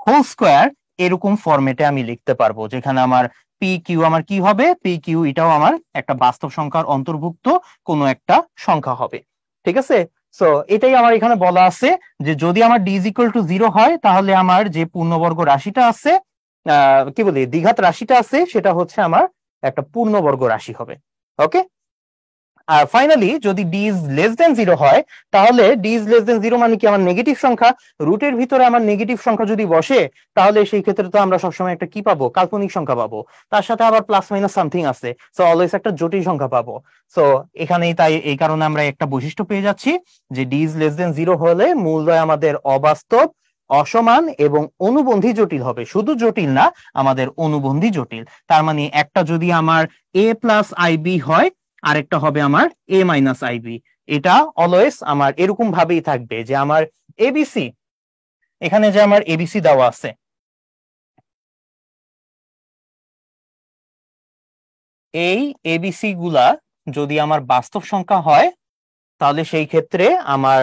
S1: হোল স্কয়ার এরকম ফরম্যাটে আমি লিখতে পারবো, যেখানে আমার pq আমার কি হবে? pq এটাও আমার একটা বাস্তব সংখ্যার অন্তর্ভুক্ত কোনো একটা সংখ্যা হবে। ঠিক আছে, সো এটাই আমার এখানে বলা আছে যে যদি আমার ডি ইজ ইকুয়াল টু 0 হয়, তাহলে আমার যে পূর্ণবর্গ রাশিটা আছে, কি বলি, দ্বিঘাত রাশিটা আছে, সেটা হচ্ছে আমার একটা পূর্ণবর্গ রাশি হবে। ওকে, আর ফাইনালি যদি ডি ইজ লেস দেন 0 হয়, তাহলে ডি ইজ লেস দেন 0 মানে কি? আমার নেগেটিভ সংখ্যা। রুটের ভিতরে আমার নেগেটিভ সংখ্যা যদি বসে, তাহলে সেই ক্ষেত্রে তো আমরা সবসময় একটা কি পাবো? কাল্পনিক সংখ্যা পাবো। তার সাথে আবার প্লাস মাইনাস সামথিং আছে, সো অলওয়েজ একটা জটিল সংখ্যা পাবো। সো এখানেই তাই এই কারণে আমরা একটা বৈশিষ্ট্য পেয়ে যাচ্ছি যে ডি ইজ লেস দেন 0 হলে মূলদ্বয় আমাদের অবাস্তব অসমান এবং অনুবন্ধী জটিল হবে, শুধু জটিল না, আমাদের অনুবন্ধী জটিল। তার মানে একটা যদি আমার এ প্লাস আইবি হয়, আরেকটা হবে আমার এ মাইনাস আইবি। এটা অলওয়েজ আমার এরকম ভাবেই থাকবে যে আমার এবিসি, এখানে যে আমার এবিসি দেওয়া আছে, এই এবিসি গুলা যদি আমার বাস্তব সংখ্যা হয়, তাহলে সেই ক্ষেত্রে আমার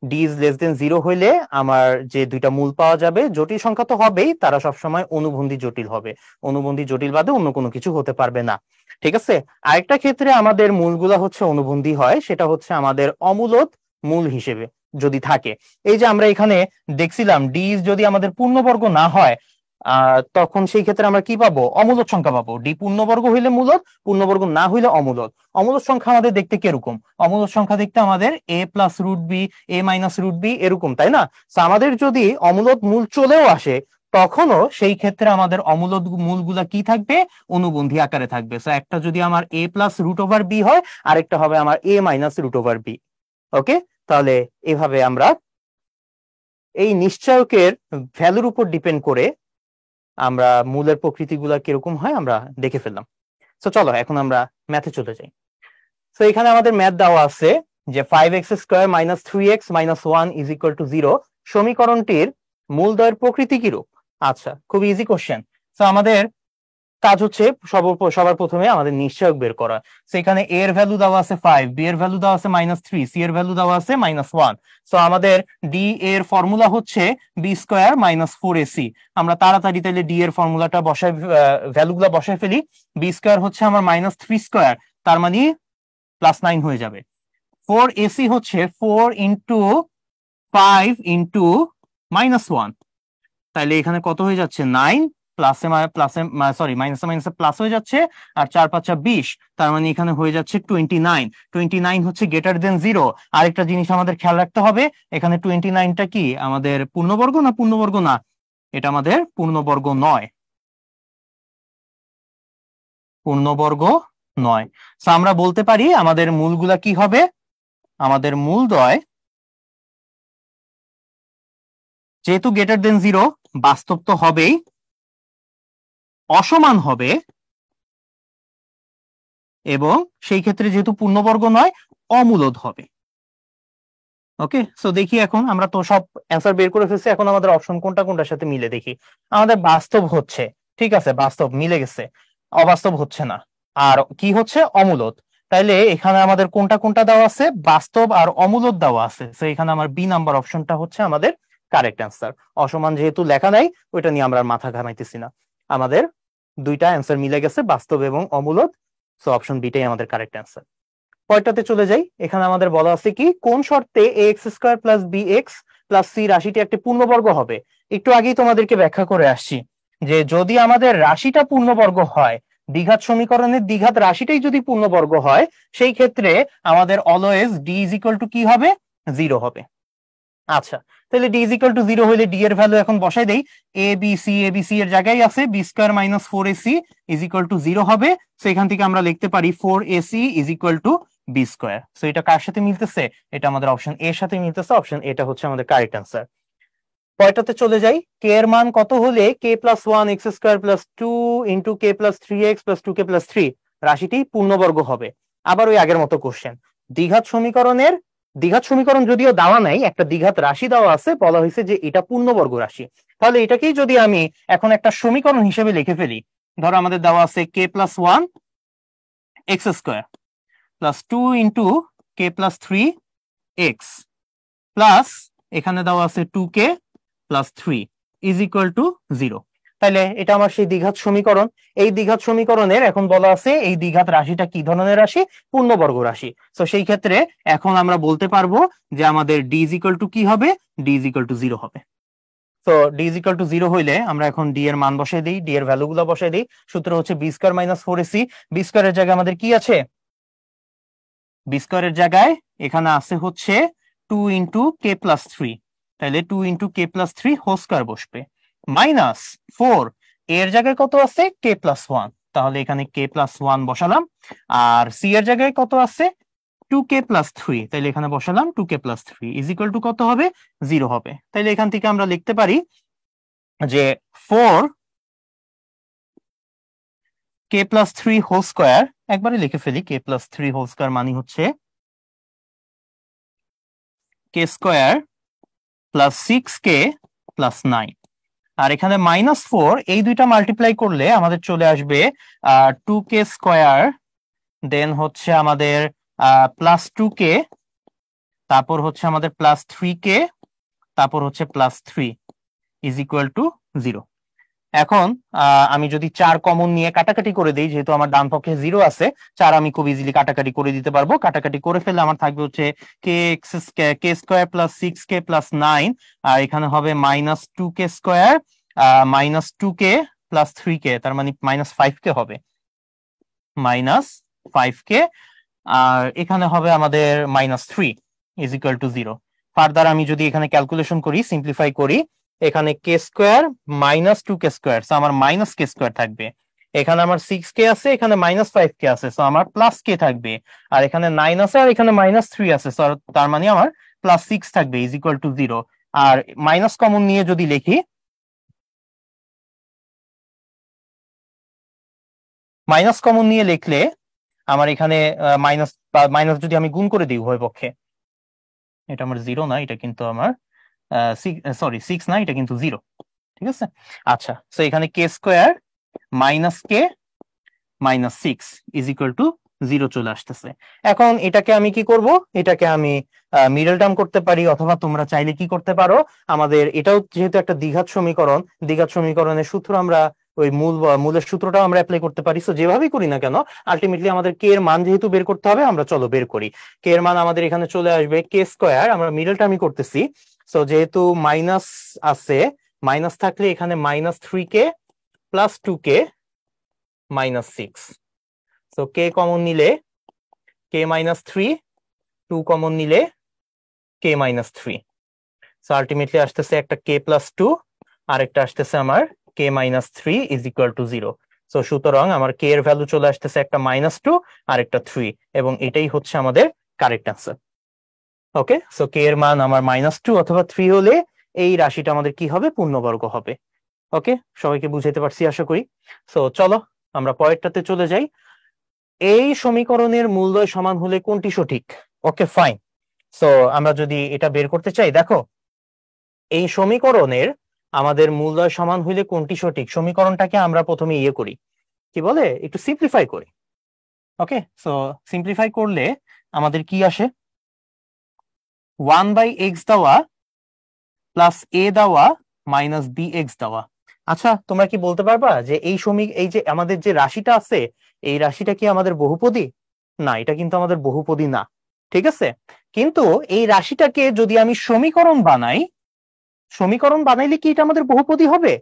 S1: ডি ইজ লেস দেন 0 হইলে আমার যে দুইটা মূল পাওয়া যাবে, জটিল সংখ্যা তো হবেই, তারা সবসময় অনুবন্ধী জটিল হবে। অনুবন্ধী জটিল বাদে অন্য কোনো কিছু হতে পারবে না। ঠিক আছে, আরেকটা ক্ষেত্রে আমাদের মূলগুলা হচ্ছে অনুবন্ধী হয়, সেটা হচ্ছে আমাদের অমূলদ মূল হিসেবে যদি থাকে। এই যে আমরা এখানে দেখছিলাম ডি যদি আমাদের পূর্ণবর্গ না হয়, তখন সেই ক্ষেত্রে আমরা কি পাবো? অমূলদ সংখ্যা পাবো। ডি পূর্ণবর্গ হইলে মূলদ, পূর্ণবর্গ না হইলে অমূলদ। অমূলদ সংখ্যা আমাদের দেখতে কিরকম? অমূলদ সংখ্যা দেখতে আমাদের এ প্লাস রুট বি, এ মাইনাস রুট বি এরকম, তাই না? আমাদের যদি অমূলদ মূল চলেও আসে, তখনও সেই ক্ষেত্রে আমাদের অমূলদ মূলগুলা কি থাকবে? অনুবন্ধী আকারে থাকবে। একটা যদি আমার এ প্লাস রুট ওভার বি হয়, আরেকটা হবে আমার এ মাইনাস রুট ওভার বি। ওকে, তাহলে এভাবে আমরা এই নিশ্চয়কের ভ্যালুর উপর ডিপেন্ড করে আমরা মূলের প্রকৃতিগুলা কিরকম হয় আমরা দেখে ফেললাম। তো চলো এখন আমরা ম্যাথে চলে যাই। তো এখানে আমাদের ম্যাথ দেওয়া আছে যে 5x² minus 3x minus 1 is equal to 0 সমীকরণটির মূলদ্বয়ের প্রকৃতি কিরূপ। আচ্ছা, খুব ইজি কোশ্চেন। তো আমাদের কাজ হচ্ছে সবার প্রথমে আমাদের নিশ্চয়ক বের করা। সেখানে এ এর ভ্যালু দেওয়া আছে 5, বি এর ভ্যালু দেওয়া আছে -3, সি এর ভ্যালু দেওয়া আছে -1। তো আমাদের ডি এর ফর্মুলা হচ্ছে b² মাইনাস 4ac। আমরা তাড়াতাড়ি তাহলে ডি এর ফর্মুলাটা বসাই, ভ্যালুগুলা বসাই ফেলি। b² হচ্ছে আমার -3², তার মানে +9 হয়ে যাবে। 4ac হচ্ছে 4 ইন্টু 5 ইন্টু -1, তাইলে এখানে কত হয়ে যাচ্ছে? 9 প্লাসে প্লাসে সরি মাইনাসে মাইনাসে প্লাস হয়ে যাচ্ছে, আর 4 5 20, তার মানে এখানে হয়ে যাচ্ছে 29। 29 হচ্ছে গ্রেটার দেন 0। আরেকটা জিনিস আমাদের খেয়াল রাখতে হবে, এখানে 29টা কি আমাদের পূর্ণবর্গ না পূর্ণবর্গ না? এটা আমাদের পূর্ণবর্গ নয়, পূর্ণবর্গ নয়। তো আমরা বলতে পারি আমাদের মূলগুলা কি হবে? আমাদের মূলদ্বয় যেহেতু গ্রেটার দেন 0, বাস্তব তো হবেই, অসমান হবে, এবং সেই ক্ষেত্রে যেহেতু পূর্ণবর্গ নয়, অমূলদ হবে। ওকে, সো দেখি এখন আমরা তো সব অ্যান্সার বের করে ফেলছি, এখন আমাদের অপশন কোনটা কোনটার সাথে মিলে দেখি। আমাদের বাস্তব হচ্ছে, ঠিক আছে, বাস্তব মিলে গেছে, অবাস্তব হচ্ছে না। আর কি হচ্ছে? অমূলদ। তাইলে এখানে আমাদের কোনটা কোনটা দেওয়া আছে? বাস্তব আর অমূলদ দেওয়া আছে। তো এখানে আমার বি নাম্বার অপশনটা হচ্ছে আমাদের কারেক্ট অ্যান্সার। অসমান যেহেতু লেখা নাই, ওইটা নিয়ে আমরা মাথা ঘামাইতেছি না। আমাদের দুইটা অ্যান্সার মিলে গেছে, বাস্তব এবং অমূলদ। সো অপশন বিটাই আমাদের কারেক্ট অ্যান্সার। পরেরটাতে চলে যাই। এখানে আমাদের বলা আছে কি, কোন শর্তে ax² plus bx plus c রাশিটি একটি পূর্ণবর্গ হবে। একটু আগেই তোমাদেরকে ব্যাখ্যা করে আসছি যে যদি আমাদের রাশিটা পূর্ণবর্গ হয়, দ্বিঘাত সমীকরণের দ্বিঘাত রাশিটাই যদি পূর্ণবর্গ হয়, সেই ক্ষেত্রে আমাদের always d is equal two কি হবে? 0 হবে। আচ্ছা, তাহলে d ইজ ইকুয়াল টু 0 হইলে d এর ভ্যালু এখন বসাই দেই। a b c এর জায়গায় আছে b² minus 4ac is equal to 0 হবে। তো এখান থেকে আমরা লিখতে পারি 4ac is equal two b²। So এটা কার সাথে মিলতেছে? এটা আমাদের অপশন এর সাথে মিলতেছে। অপশন এটা হচ্ছে আমাদের কারেক্ট অ্যান্সার। পরেরটাতে চলে যাই। কে এর মান কত হলে k+1x² plus 2 into k+3x plus 2k plus 3 রাশিটি পূর্ণবর্গ হবে। আবার ওই আগের মতো কোশ্চেন, দ্বিঘাত সমীকরণের দ্বিঘাত সমীকরণ যদিও দেওয়া নাই, একটা দ্বিঘাত রাশি দেওয়া আছে, বলা হয়েছে যে এটা পূর্ণবর্গ রাশি। তাহলে এটাকেই যদি আমি এখন একটা সমীকরণ হিসেবে লিখে ফেলি, ধরো আমাদের দেওয়া আছে k+1x² plus 2 into k+3x plus এখানে দেওয়া আছে 2k plus 3 is equal to 0। তাহলে এটা আমার সেই দ্বিঘাত সমীকরণ। এই দ্বিঘাত সমীকরণের এখন বলা আছে এই দ্বিঘাত রাশিটা কি ধরনের রাশি? পূর্ণবর্গ রাশি। তো সেই ক্ষেত্রে এখন আমরা বলতে পারবো যে আমাদের d ইজ ইকুয়াল টু কি হবে? d ইজ ইকুয়াল টু 0 হবে। তো d ইজ ইকুয়াল টু 0 হইলে আমরা এখন d এর মান বসাই দিই, d এর ভ্যালুগুলো বসাই দিই। সূত্র হচ্ছে b² মাইনাস 4ac। b² এর জায়গায় আমাদের কি আছে? b² এর জায়গায় এখানে আছে হচ্ছে 2 ইন্টু k প্লাস 3, তাহলে 2 into k plus 3 whole square বসবে, মাইনাস 4 এর জায়গায় কত আছে? k প্লাস 1, তাহলে এখানে k প্লাস 1 বসালাম। আর c এর জায়গায় কত আছে? 2k+3, তাইলে এখানে বসালাম 2k+3 ইজ ইকুয়াল টু কত হবে? 0 হবে। তাইলে এখান থেকে আমরা লিখতে পারি যে 4k+3 হোল স্কয়ার, একবারে লিখে ফেলি, k+3 হোল স্কয়ার মানে হচ্ছে k² + 6k+9, আর এখানে -4, এই দুইটা মাল্টিপ্লাই করলে আমাদের চলে আসবে 2k², দেন হচ্ছে আমাদের +2k, তারপর হচ্ছে আমাদের +3k, তারপর হচ্ছে +3 ইজ ইকুয়াল টু 0। এখন আমি যদি 4 কমন নিয়ে কাটাকাটি করে দিই, যেহেতু আমার ডান পক্ষে 0 আছে, 4 আমি খুব ইজিলি কাটাকাটি করে দিতে পারবো। কাটাকাটি করে ফেললে আমার থাকবে হচ্ছে k² + 6k+9, আর এখানে হবে -2k², -2k+3k, তার মানে -5k হবে, -5k, আর এখানে হবে আমাদের -3 ইজ ইকুয়াল টু 0। ফার্দার আমি যদি এখানে ক্যালকুলেশন করি, সিম্পলিফাই করি, এখানে k² - 2k², সো আমার -k² থাকবে। এখানে আমার 6k আছে, এখানে -5k আছে, সো আমার +k থাকবে। আর এখানে 9 আছে, আর এখানে -3 আছে, সো তার মানে আমার +6 থাকবে ইজ ইকুয়াল টু 0। আর মাইনাস কমন নিয়ে যদি লিখি, মাইনাস কমন নিয়ে লিখলে আমার এখানে মাইনাস মাইনাস যদি আমি গুণ করে দিই উভয় পক্ষে, এটা আমার 0 না, এটা কিন্তু আমার সরি 6 না, এটা কিন্তু 0, ঠিক আছে। আচ্ছা, সো এখানে k² - k -6 is equal to 0 চলে আসতেছে। এখন এটাকে আমি কি করব? এটাকে আমি মিডল টার্ম করতে পারি, অথবা তোমরা চাইলে কি করতে পারো, আমাদের এটাও যেহেতু একটা দ্বিঘাত সমীকরণ, দ্বিঘাত সমীকরণের সূত্র আমরা ওই মূলের সূত্রটাও আমরা অ্যাপ্লাই করতে পারি। সো যেভাবেই করি না কেন, আলটিমেটলি আমাদের কে এর মান যেহেতু বের করতে হবে, আমরা চলো বের করি। কে এর মান আমাদের এখানে চলে আসবে k², আমরা মিডল টার্মই করতেছি। সো যেহেতু মাইনাস আছে, মাইনাস থাকলে এখানে -3k + 2k -6, so k common নিলে k -3, 2 কমন নিলে k -3, সো আলটিমেটলি আসতেছে একটা k+2, আর একটা আসতেছে আমার k -3 is equal to 0। So সুতরাং আমার k এর ভ্যালু চলে আসতেছে একটা -2 আর একটা 3, এবং এটাই হচ্ছে আমাদের কারেক্ট অ্যান্সার। ওকে, সো k এর মান আমার -2 অথবা 3 হলে এই রাশিটা আমাদের কি হবে? পূর্ণবর্গ হবে। ওকে, সবাইকে বুঝাইতে পারছি আশা করি। সো চলো আমরা পরেরটাতে চলে যাই। এই সমীকরণের মূলদ্বয় সমান হলে কোনটি সঠিক? ওকে, ফাইন। সো আমরা যদি এটা বের করতে চাই, দেখো এই সমীকরণের আমাদের মূলদ্বয় সমান হইলে কোনটি সঠিক, সমীকরণটাকে আমরা প্রথমে ইয়ে করি, কি বলে, একটু সিম্পলিফাই করি। ওকে, সো সিম্পলিফাই করলে আমাদের কি আসে? 1/x দেওয়া প্লাস a দেওয়া মাইনাস bx দেওয়া। আচ্ছা, তোমরা কি বলতে পারবা যে এই যে আমাদের যে রাশিটা আছে, এই রাশিটা কি আমাদের বহুপদী? না, এটা কিন্তু আমাদের বহুপদী না, ঠিক আছে। কিন্তু এই রাশিটাকে যদি আমি সমীকরণ বানাই, সমীকরণ বানাইলে কি এটা আমাদের বহুপদী হবে?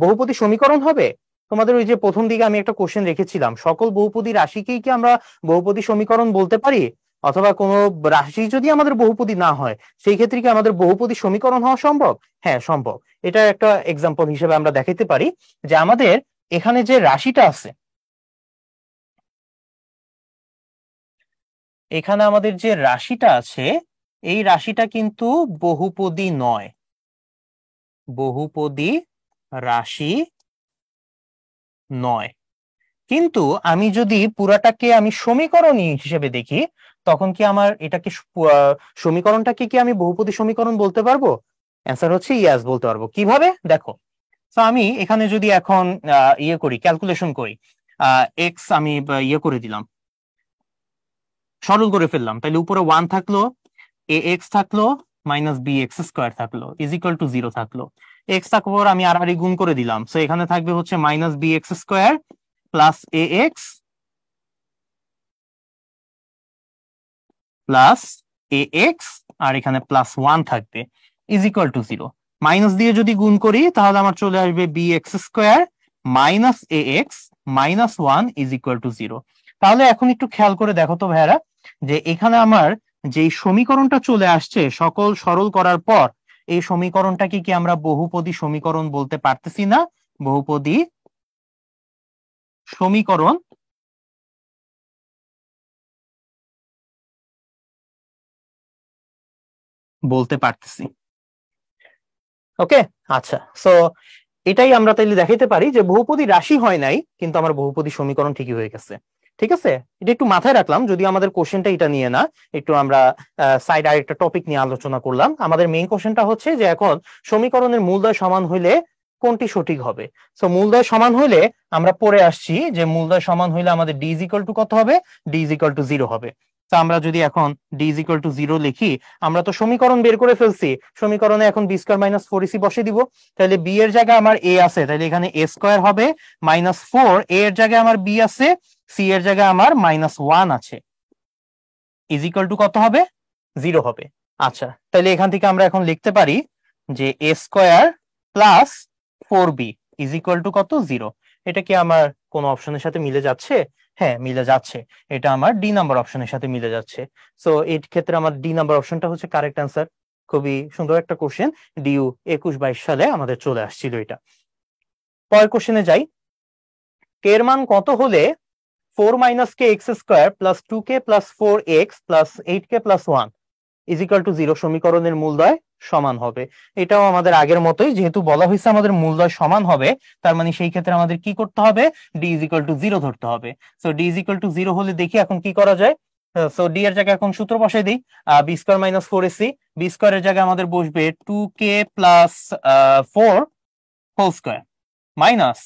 S1: বহুপদী সমীকরণ হবে? তোমাদের ওই যে প্রথম দিকে আমি একটা কোশ্চেন রেখেছিলাম, সকল বহুপদী রাশিকেই কি আমরা বহুপদী সমীকরণ বলতে পারি? অথবা কোনো রাশি যদি আমাদের বহুপদী না হয়, সেই ক্ষেত্রে কি আমাদের বহুপদী সমীকরণ হওয়া সম্ভব? হ্যাঁ, সম্ভব। এটা একটা এক্সাম্পল হিসেবে আমরা দেখাইতে পারি যে আমাদের এখানে যে রাশিটা আছে, এখানে আমাদের যে রাশিটা আছে, এই রাশিটা কিন্তু বহুপদী নয়, বহুপদী রাশি নয়। কিন্তু আমি যদি পুরাটাকে আমি সমীকরণ হিসেবে দেখি, তখন কি আমার এটাকে সমীকরণটাকে কি আমি বহুপদী সমীকরণ বলতে পারবো? অ্যান্সার হচ্ছে ইয়াস, বলতে পারবো। কিভাবে? দেখো, তো আমি এখানে যদি এখন ইয়ে করি, ক্যালকুলেশন করি, এক্স আমি ইয়ে করে দিলাম, সরল করে ফেললাম, তাহলে উপরে 1 থাকলো, এ এক্স থাকলো, -bx² থাকলো, ইজ ইকুয়াল টু 0 থাকলো। এক্স থাকার পর আমি আর গুণ করে দিলাম, সো এখানে থাকবে হচ্ছে -bx² প্লাস এ এক্স প্লাস এ এক্স, আর এখানে +1 থাকবে, ইজ ইকুয়াল টু 0। মাইনাস দিয়ে যদি গুণ করি, তাহলে আমার চলে আসবে bx² minus A x -1 is equal to 0। তাহলে এখন একটু খেয়াল করে দেখো তো ভাইয়ারা, যে এখানে আমার যে সমীকরণটা চলে আসছে সকল সরল করার পর, এই সমীকরণটাকে কি আমরা বহুপদী সমীকরণ বলতে পারতেছি না? বহুপদী সমীকরণ বলতে পারতেছি। ওকে, আচ্ছা, সো এটাই আমরা তাইলে দেখাইতে পারি যে বহুপদী রাশি হয় নাই, কিন্তু আমার বহুপদী সমীকরণ ঠিকই হয়ে গেছে। ঠিক আছে, এটা একটু মাথায় রাখলাম, যদি আমাদের কোশ্চেনটা এটা নিয়ে না, একটু আমরা সাইড আর একটা টপিক নিয়ে আলোচনা করলাম। আমাদের মেইন কোশ্চেনটা হচ্ছে যে এখন সমীকরণের মূলদ্বয় সমান হইলে কোনটি সঠিক হবে। সো মূলদ্বয় সমান হইলে আমরা পড়ে আসছি যে মূলদ্বয় সমান হইলে আমাদের ডি ইজ ইকুয়াল টু কত হবে, ডি ইজ ইকুয়াল টু 0 হবে। তো আমরা যদি এখন ডি ইজ ইকুয়াল টু 0 লিখি, আমরা তো সমীকরণ বের করে ফেলছি, সমীকরণে এখন বি স্কয়ার মাইনাস 4ac বসে দিব। তাহলে বি এর জায়গায় আমার এ আছে, তাহলে এখানে এ স্কয়ার হবে -4, এ এর জায়গায় আমার বি আছে, সি এর জায়গায় আমার -1 আছে, ইজ ইকুয়াল টু কত হবে, 0 হবে। আচ্ছা, তাহলে এখান থেকে আমরা এখন লিখতে পারি যে A square plus 4b is equal to কত, 0। এটা কি আমার কোন অপশনের সাথে মিলে যাচ্ছে? হ্যাঁ, মিলে যাচ্ছে। এটা আমার ডি নাম্বার অপশনের সাথে মিলে যাচ্ছে। সো এই ক্ষেত্রে আমার ডি নাম্বার অপশনটা হচ্ছে কারেক্ট অ্যান্সার। খুবই সুন্দর একটা কোশ্চেন, ডিইউ 21-22 সালে আমাদের চলে আসছিল এটা। পরের কোশ্চেনে যাই। কে এর মান কত হলে 4 - k x² + 2k + 4x + 8k + 1 is equal to 0 সমীকরণের মূলদ্বয় সমান হবে? এটাও আমাদের আগের মতোই, যেহেতু বলা হয়েছে আমাদের মূলদ্বয় সমান হবে, তার মানে সেই ক্ষেত্রে আমাদের কি করতে হবে, ডি ইজ ইকুয়াল টু 0 ধরতে হবে। So D is equal to 0 হলে দেখি এখন কি করা যায়। সো ডি এর জায়গায় এখন সূত্র বসাই দিই, B square minus 4ac, B স্কয়ারের জায়গায় আমাদের বসবে 2k + 4 whole square minus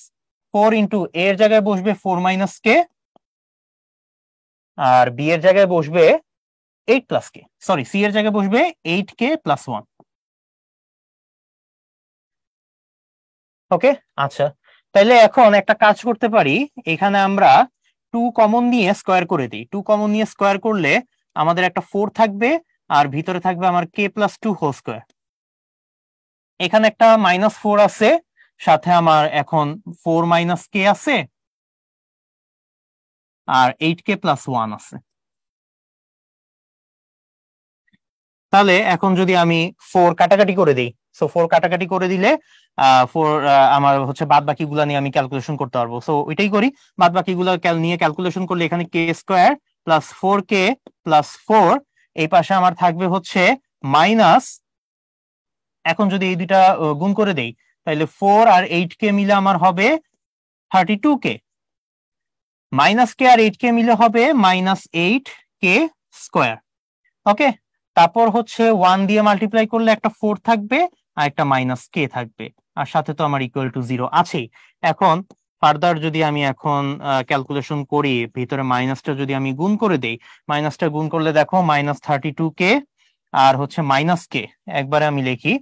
S1: 4 into A এর জায়গায় বসবে 4 - k, আর বি এর জায়গায় বসবে 8 + k, সরি, সি এর জায়গায় বসবে 8k + 1। ওকে, আচ্ছা, তাইলে এখন একটা কাজ করতে পারি, এখানে আমরা 2 কমন নিয়ে স্কোয়ার করে দিই। 2 কমন নিয়ে স্কোয়ার করলে আমাদের একটা 4 থাকবে, আর ভিতরে থাকবে আমার k + 2 হোল স্কোয়ার। এখানে একটা -4 আছে, সাথে আমার এখন 4 - k আছে, আর 8k + 1 আছে। তাহলে এখন যদি আমি 4 কাটাকাটি করে দিই, সো 4 কাটাকাটি করে দিলে 4 আমার হচ্ছে বাদ বাকি গুলা নিয়ে আমি ক্যালকুলেশন করতে পারবো। সো ওইটাই করি, বাদ বাকি গুলা নিয়ে ক্যালকুলেশন করলে এখানে k² + 4k + 4, এই পাশে আমার থাকবে হচ্ছে মাইনাস, এখন যদি এই দুইটা গুণ করে দেই, তাহলে 4 আর 8k মিলে আমার হবে 32k, -k আর 8k মিলে হবে -8k²। ওকে, তারপর হচ্ছে 1 দিয়ে মাল্টিপ্লাই করলে একটা 4 থাকবে, আর একটা -k থাকবে, আর সাথে তো আমার ইকুয়াল টু 0 আছেই। এখন ফার্দার যদি আমি এখন ক্যালকুলেশন করি, ভিতরে মাইনাসটা যদি আমি গুণ করে দেই, মাইনাসটা গুণ করলে দেখো -32k আর হচ্ছে -k, একবারে আমি লিখি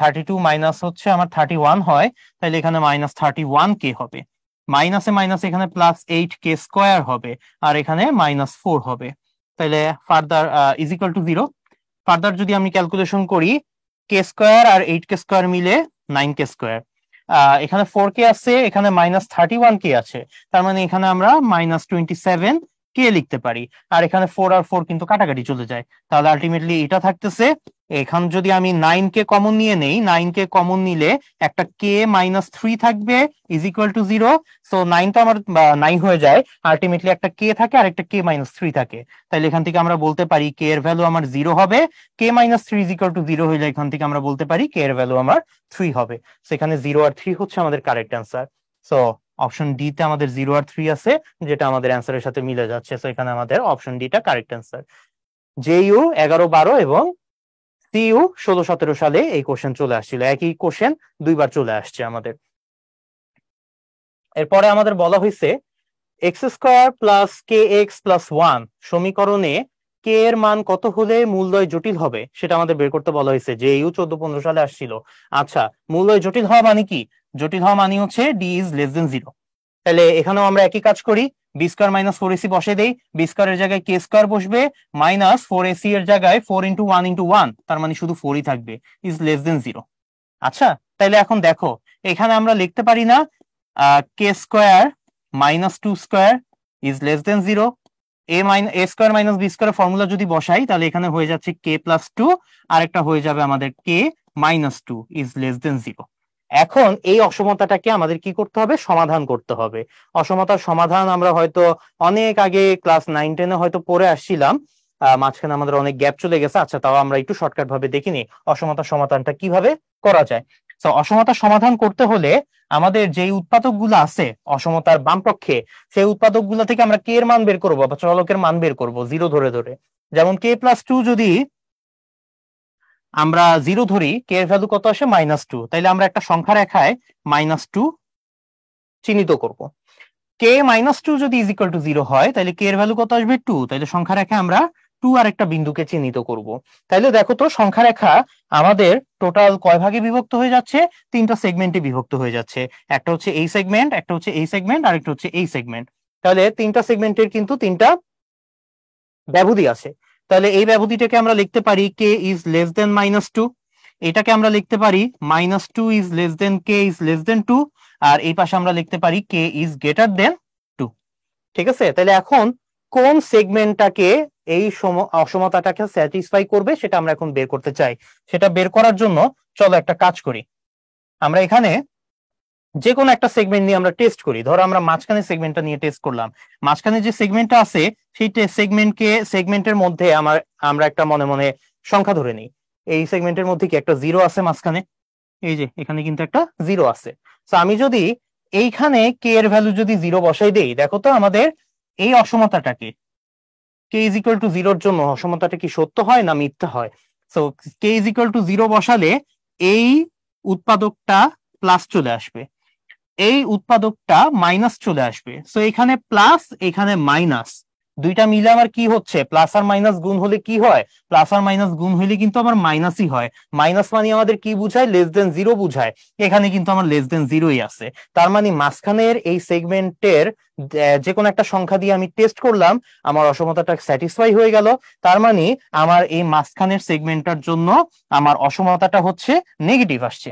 S1: 32 মাইনাস হচ্ছে আমার 31 হয়, তাহলে এখানে -31k হবে, মাইনাসে মাইনাস এখানে +8k² হবে, আর এখানে -4 হবে। তাহলে further is equal to 0। Further যদি আমি ক্যালকুলেশন করি, k² আর 8k² মিলে 9k², এখানে 4k আছে, এখানে -31k আছে, তার মানে এখানে আমরা -27k লিখতে পারি। আর এখানে 4 আর 4 কিন্তু কাটাকাটি চলে যায়, তাহলে আলটিমেটলি এটা থাকতেছে, এখান যদি আমি 9k কমন নিয়ে নেই, 9k কমন নিলে একটা k-3 থাকবে ইজ ইকুয়াল টু 0। সো 9 তো আমার 9 হয়ে যায়, আলটিমেটলি একটা k থাকে আর একটা k-3 থাকে, তাহলে এখান থেকে আমরা বলতে পারি k এর ভ্যালু আমার 0 হবে, k-3 ইজ ইকুয়াল টু 0 হইলে এখান থেকে আমরা বলতে পারি k এর ভ্যালু আমার 3 হবে। সেখানে 0 আর 3 হচ্ছে আমাদের correct answer. So option D তে আমাদের 0 আর 3 আছে, যেটা আমাদের অ্যান্সারের সাথে মিলে যাচ্ছে। সো এখানে আমাদের অপশন ডি টা কারেক্ট অ্যান্সার। জেইউ 11-12 এবং সিইউ 16-17 সালে এই কোশ্চেন চলে আসছিল, একই কোশ্চেন দুইবার চলে আসছে আমাদের। এরপরে আমাদের বলা হয়েছে x² + kx + 1 সমীকরণে k এর মান কত হলে মূলদ্বয় জটিল হবে সেটা আমাদের বের করতে বলা হয়েছে, যে ইউ 14-15 সালে আসছিল। আচ্ছা, মূলদ্বয় জটিল হওয়া মানে কি? জটিল হওয়া মানে হচ্ছে d is less than 0। তাহলে এখানেও আমরা একই কাজ করি, b² - 4ac বসে দেই, b² এর জায়গায় k² বসবে, -4ac এর জায়গায় 4 × 1 × 1, তার মানে শুধু 4ই থাকবে, is less than 0। আচ্ছা, তাইলে এখন দেখো, এখানে আমরা লিখতে পারি না k² - 2² is less than 0, a² - b² formula যদি বসাই, তাহলে এখানে হয়ে যাচ্ছে k + 2, আর একটা হয়ে যাবে আমাদের k-2 is less than 0। এখন এই অসমতাটাকে আমাদের কি করতে হবে, সমাধান করতে হবে। অসমতার সমাধান আমরা হয়তো অনেক আগে ক্লাস 9-10-এ হয়তো পড়ে আসছিলাম। মাঝখানে আমাদের অনেক গ্যাপ চলে গেছে। আচ্ছা, তাও আমরা একটু শর্টকাট ভাবে দেখিনি অসমতার সমাধানটা কিভাবে করা যায়। তো অসমতার সমাধান করতে হলে আমাদের যেই উৎপাদক গুলো আছে অসমতার বাম পক্ষে, সেই উৎপাদক গুলা থেকে আমরা কে এর মান বের করবো বা চলকের মান বের করবো জিরো ধরে ধরে। যেমন k+2 যদি আমরা জিরো ধরি, কে এর ভ্যালু কত আসে -2, তাইলে আমরা একটা সংখ্যা রেখায় -2 চিহ্নিত করব। k-2 যদি ইজ ইকুয়াল টু 0 হয় তাহলে কে এর ভ্যালু কত আসবে 2, তাহলে সংখ্যা রেখা আমরা 2 আর একটা বিন্দুকে চিহ্নিত করব। তাইলে দেখো তো সংখ্যা রেখা আমাদের টোটাল কয় ভাগে বিভক্ত হয়ে যাচ্ছে? 3টা সেগমেন্টে বিভক্ত হয়ে যাচ্ছে। একটা হচ্ছে এই সেগমেন্ট, একটা হচ্ছে এই সেগমেন্ট, আর একটা হচ্ছে এই সেগমেন্ট। তাহলে 3টা সেগমেন্টের কিন্তু 3টা ব্যবধি আছে। তাহলে এই ব্যবধিটাকে আমরা লিখতে পারি k ইজ লেস দেন -2, এটাকে আমরা লিখতে পারি -2 is less then k is less দেন 2, আর এই পাশে আমরা লিখতে পারি k ইজ গ্রেটার দেন 2। ঠিক আছে, তাহলে এখন কোন সেগমেন্টটাকে এই অসমতাটাকে স্যাটিসফাই করবে সেটা আমরা এখন বের করতে চাই। সেটা বের করার জন্য চলো একটা কাজ করি। আমরা এখানে যে কোনো একটা সেগমেন্ট নিয়ে আমরা টেস্ট করি। ধরো আমরা মাঝখানে সেগমেন্টটা নিয়ে টেস্ট করলাম। মাঝখানে যে সেগমেন্টটা আছে সেই সেগমেন্টের মধ্যে আমরা একটা মনে মনে সংখ্যা ধরে নিই। এই সেগমেন্টের মধ্যে কি একটা জিরো আছে মাঝখানে? এই যে এখানে কিন্তু একটা জিরো আছে। তো আমি যদি এইখানে কে এর ভ্যালু যদি জিরো বসাই দেই, দেখো তো আমাদের এই অসমতাটাকে কে ইজ ইকুয়াল টু জিরোর জন্য অসমতাটা কি সত্য হয় না মিথ্যা হয়? So K is equal to zero বসালে এই উৎপাদকটা প্লাস চলে আসবে, এই উৎপাদকটা মাইনাস চলে আসবে। সো এখানে প্লাস এখানে মাইনাস, দুইটা মিলে আমার কি হচ্ছে? প্লাস আর মাইনাস গুণ হলে কি হয়? প্লাস আর মাইনাস গুণ হলে কিন্তু আমার মাইনাসই হয়। মাইনাস মানে আমাদের কি বুঝায়? লেস দেন জিরো বুঝায়। এখানে কিন্তু আমার লেস দেন জিরোই আছে। তার মানে মাঝখানের এই সেগমেন্টের যে কোনো একটা সংখ্যা দিয়ে আমি টেস্ট করলাম, আমার অসমতাটা স্যাটিসফাই হয়ে গেল। তার মানে আমার এই মাঝখানের সেগমেন্টটার জন্য আমার অসমতাটা হচ্ছে নেগেটিভ আসছে।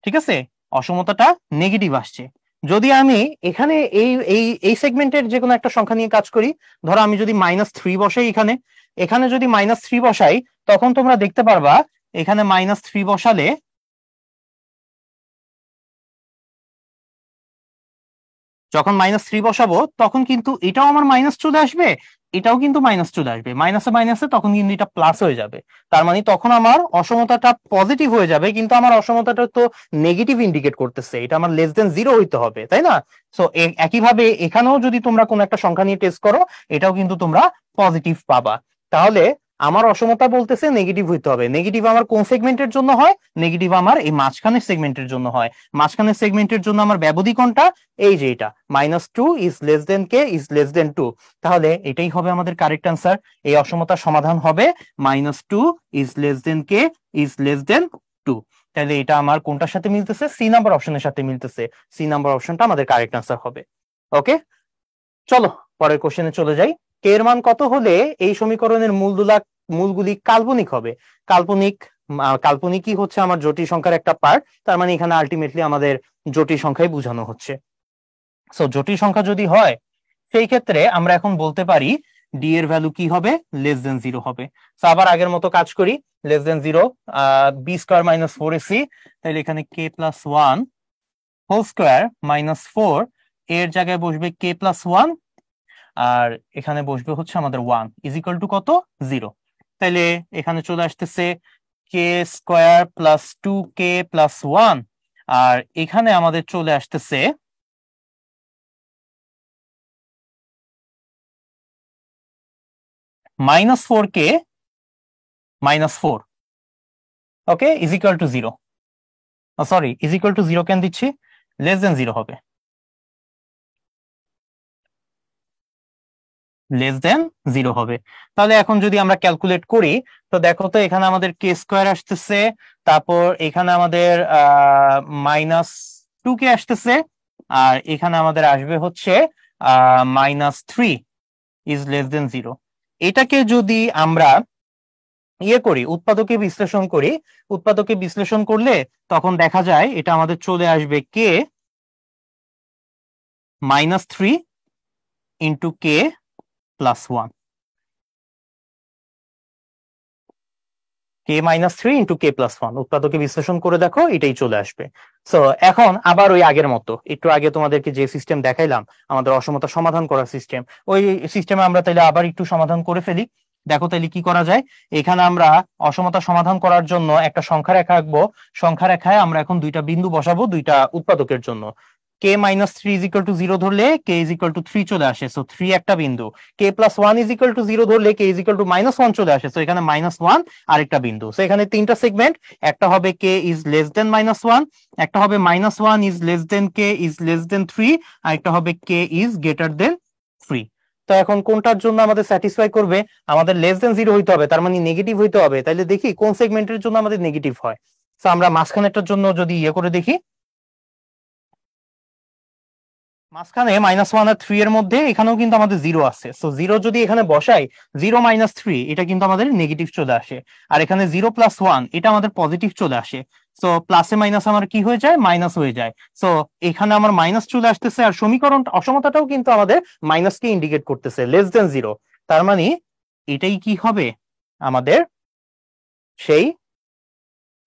S1: ঠিক আছে, অসমতাটা নেগেটিভ আসছে। যদি আমি এখানে এই এই এই সেগমেন্টের যে কোনো একটা সংখ্যা নিয়ে কাজ করি, ধরো আমি যদি -3 বসাই এখানে, এখানে যদি -3 বসাই, তখন তোমরা দেখতে পারবা এখানে -3 বসালে যখন -3 বসাবো তখন কিন্তু এটাও আমার মাইনাস চলে আসবে, এটাও কিন্তু মাইনাস চলে আসবে। মাইনাসে মাইনাসে তখন কিন্তু এটা প্লাস হয়ে যাবে। তার মানে তখন আমার অসমতাটা পজিটিভ হয়ে যাবে, কিন্তু আমার অসমতাটা তো নেগেটিভ ইন্ডিকেট করতেছে, এটা আমার লেস দেন জিরো হইতে হবে, তাই না? সো একইভাবে এখানেও যদি তোমরা কোনো একটা সংখ্যা নিয়ে টেস্ট করো, এটাও কিন্তু তোমরা পজিটিভ পাবা। তাহলে আমার অসমতা বলতেছে নেগেটিভ হইতে হবে। নেগেটিভ আমার কোন সেগমেন্টের জন্য হয়? নেগেটিভ আমার এই মাঝখানের সেগমেন্টের জন্য হয়। মাঝখানের সেগমেন্টের জন্য আমার ব্যবধি কোনটা? এই যে এটা, -2 is less than K is less দেন 2। তাহলে এটাই হবে আমাদের কারেক্ট অ্যান্সার। এই অসমতার সমাধান হবে -2 is less than K is less দেন 2। তাহলে এটা আমার কোনটার সাথে মিলতেছে? সি নাম্বার অপশনের সাথে মিলতেছে। সি নাম্বার অপশনটা আমাদের কারেক্ট অ্যান্সার হবে। ওকে, চলো পরের কোশ্চেনে চলে যাই। কে এর মান কত হলে এই সমীকরণের মূলগুলি কাল্পনিক হবে? কাল্পনিক কাল্পনিকই হচ্ছে আমার জটিল সংখ্যার একটা পার্ট। তার মানে এখানে আলটিমেটলি আমাদের জটিল সংখ্যাই বোঝানো হচ্ছে। সো জটিল সংখ্যা যদি হয় সেই ক্ষেত্রে আমরা এখন বলতে পারি ডি এর ভ্যালু কি হবে? লেস দেন জিরো হবে। সো আবার আগের মতো কাজ করি। Less than zero, b square minus 4ac, তাহলে এখানে k+1 হোল স্কোয়ার -4, এর জায়গায় বসবে k+1, আর এখানে বসবে হচ্ছে আমাদের 1 ইজ ইকুয়াল টু কত? 0। তাইলে এখানে চলে আসতেছে k² + 2k+1, আর এখানে আমাদের চলে আসতেছে -4k -4, okay, is equal to 0। Sorry, is equal to 0 কেন দিচ্ছি? লেস দেন 0 হবে, লেস দেন 0 হবে। তাহলে এখন যদি আমরা ক্যালকুলেট করি, তো দেখো তো এখানে আমাদের k² আসতেছে, তারপর এখানে আমাদের -2k আসতেছে, আর এখানে আমাদের আসবে হচ্ছে -3 ইজ লেস দেন 0। এটাকে যদি আমরা করি, উৎপাদকে বিশ্লেষণ করি, উৎপাদকে বিশ্লেষণ করলে তখন দেখা যায় এটা আমাদের চলে আসবে k-3 ইন্টু k+1। কে minus three into k plus one, উৎপাদকে বিশ্লেষণ করে দেখো এটাই চলে আসবে। সো এখন আবার ওই আগের মতো, একটু আগে তোমাদেরকে যে সিস্টেম দেখাইলাম আমাদের অসমতা সমাধান করার সিস্টেম, ওই সিস্টেমে আমরা তাইলে আবার একটু সমাধান করে ফেলি। দেখো তাইলে কি করা যায়। এখানে আমরা অসমতা সমাধান করার জন্য একটা সংখ্যা রেখা আঁকবো। সংখ্যা রেখায় আমরা এখন দুইটা বিন্দু বসাবো দুইটা উৎপাদকের জন্য। K minus three is equal to zero ধরলে K is equal to three চলে আসে, সো থ্রি একটা বিন্দু। K plus one is equal to zero ধরলে K is equal to minus one চলে আসে, সো এখানে মাইনাস ওয়ান আরেকটা বিন্দু। সো এখানে তিনটা সেগমেন্ট, একটা হবে K is less than minus one, একটা হবে minus one is less than K is less than three, আর একটা হবে K is greater than three. তো এখন কোনটার জন্য আমাদের স্যাটিসফাই করবে, আমাদের লেস দেন জিরো হইতে হবে, তার মানে নেগেটিভ হইতে হবে। তাইলে দেখি কোন সেগমেন্টের জন্য আমাদের নেগেটিভ হয়। তো আমরা মাঝখানেরটার জন্য যদি ইয়ে করে দেখি, মাঝখানে মাইনাস ওয়ান আর থ্রি এর মধ্যে এখানেও কিন্তু আমাদের জিরো আছে, সো জিরো যদি এখানে বসাই, জিরো মাইনাস থ্রি এটা কিন্তু আমাদের নেগেটিভ চলে আসে, আর এখানে জিরো প্লাস ওয়ান এটা আমাদের পজিটিভ চলে আসে। সো প্লাসে মাইনাস আমার কি হয়ে যায়, মাইনাস হয়ে যায়। সো এখানে আমার মাইনাস চলে আসতেছে, আর সমীকরণ অসমতাটাও কিন্তু আমাদের মাইনাসকে ইন্ডিকেট করতেছে, লেস দেন জিরো। তার মানে এটাই কি হবে, আমাদের সেই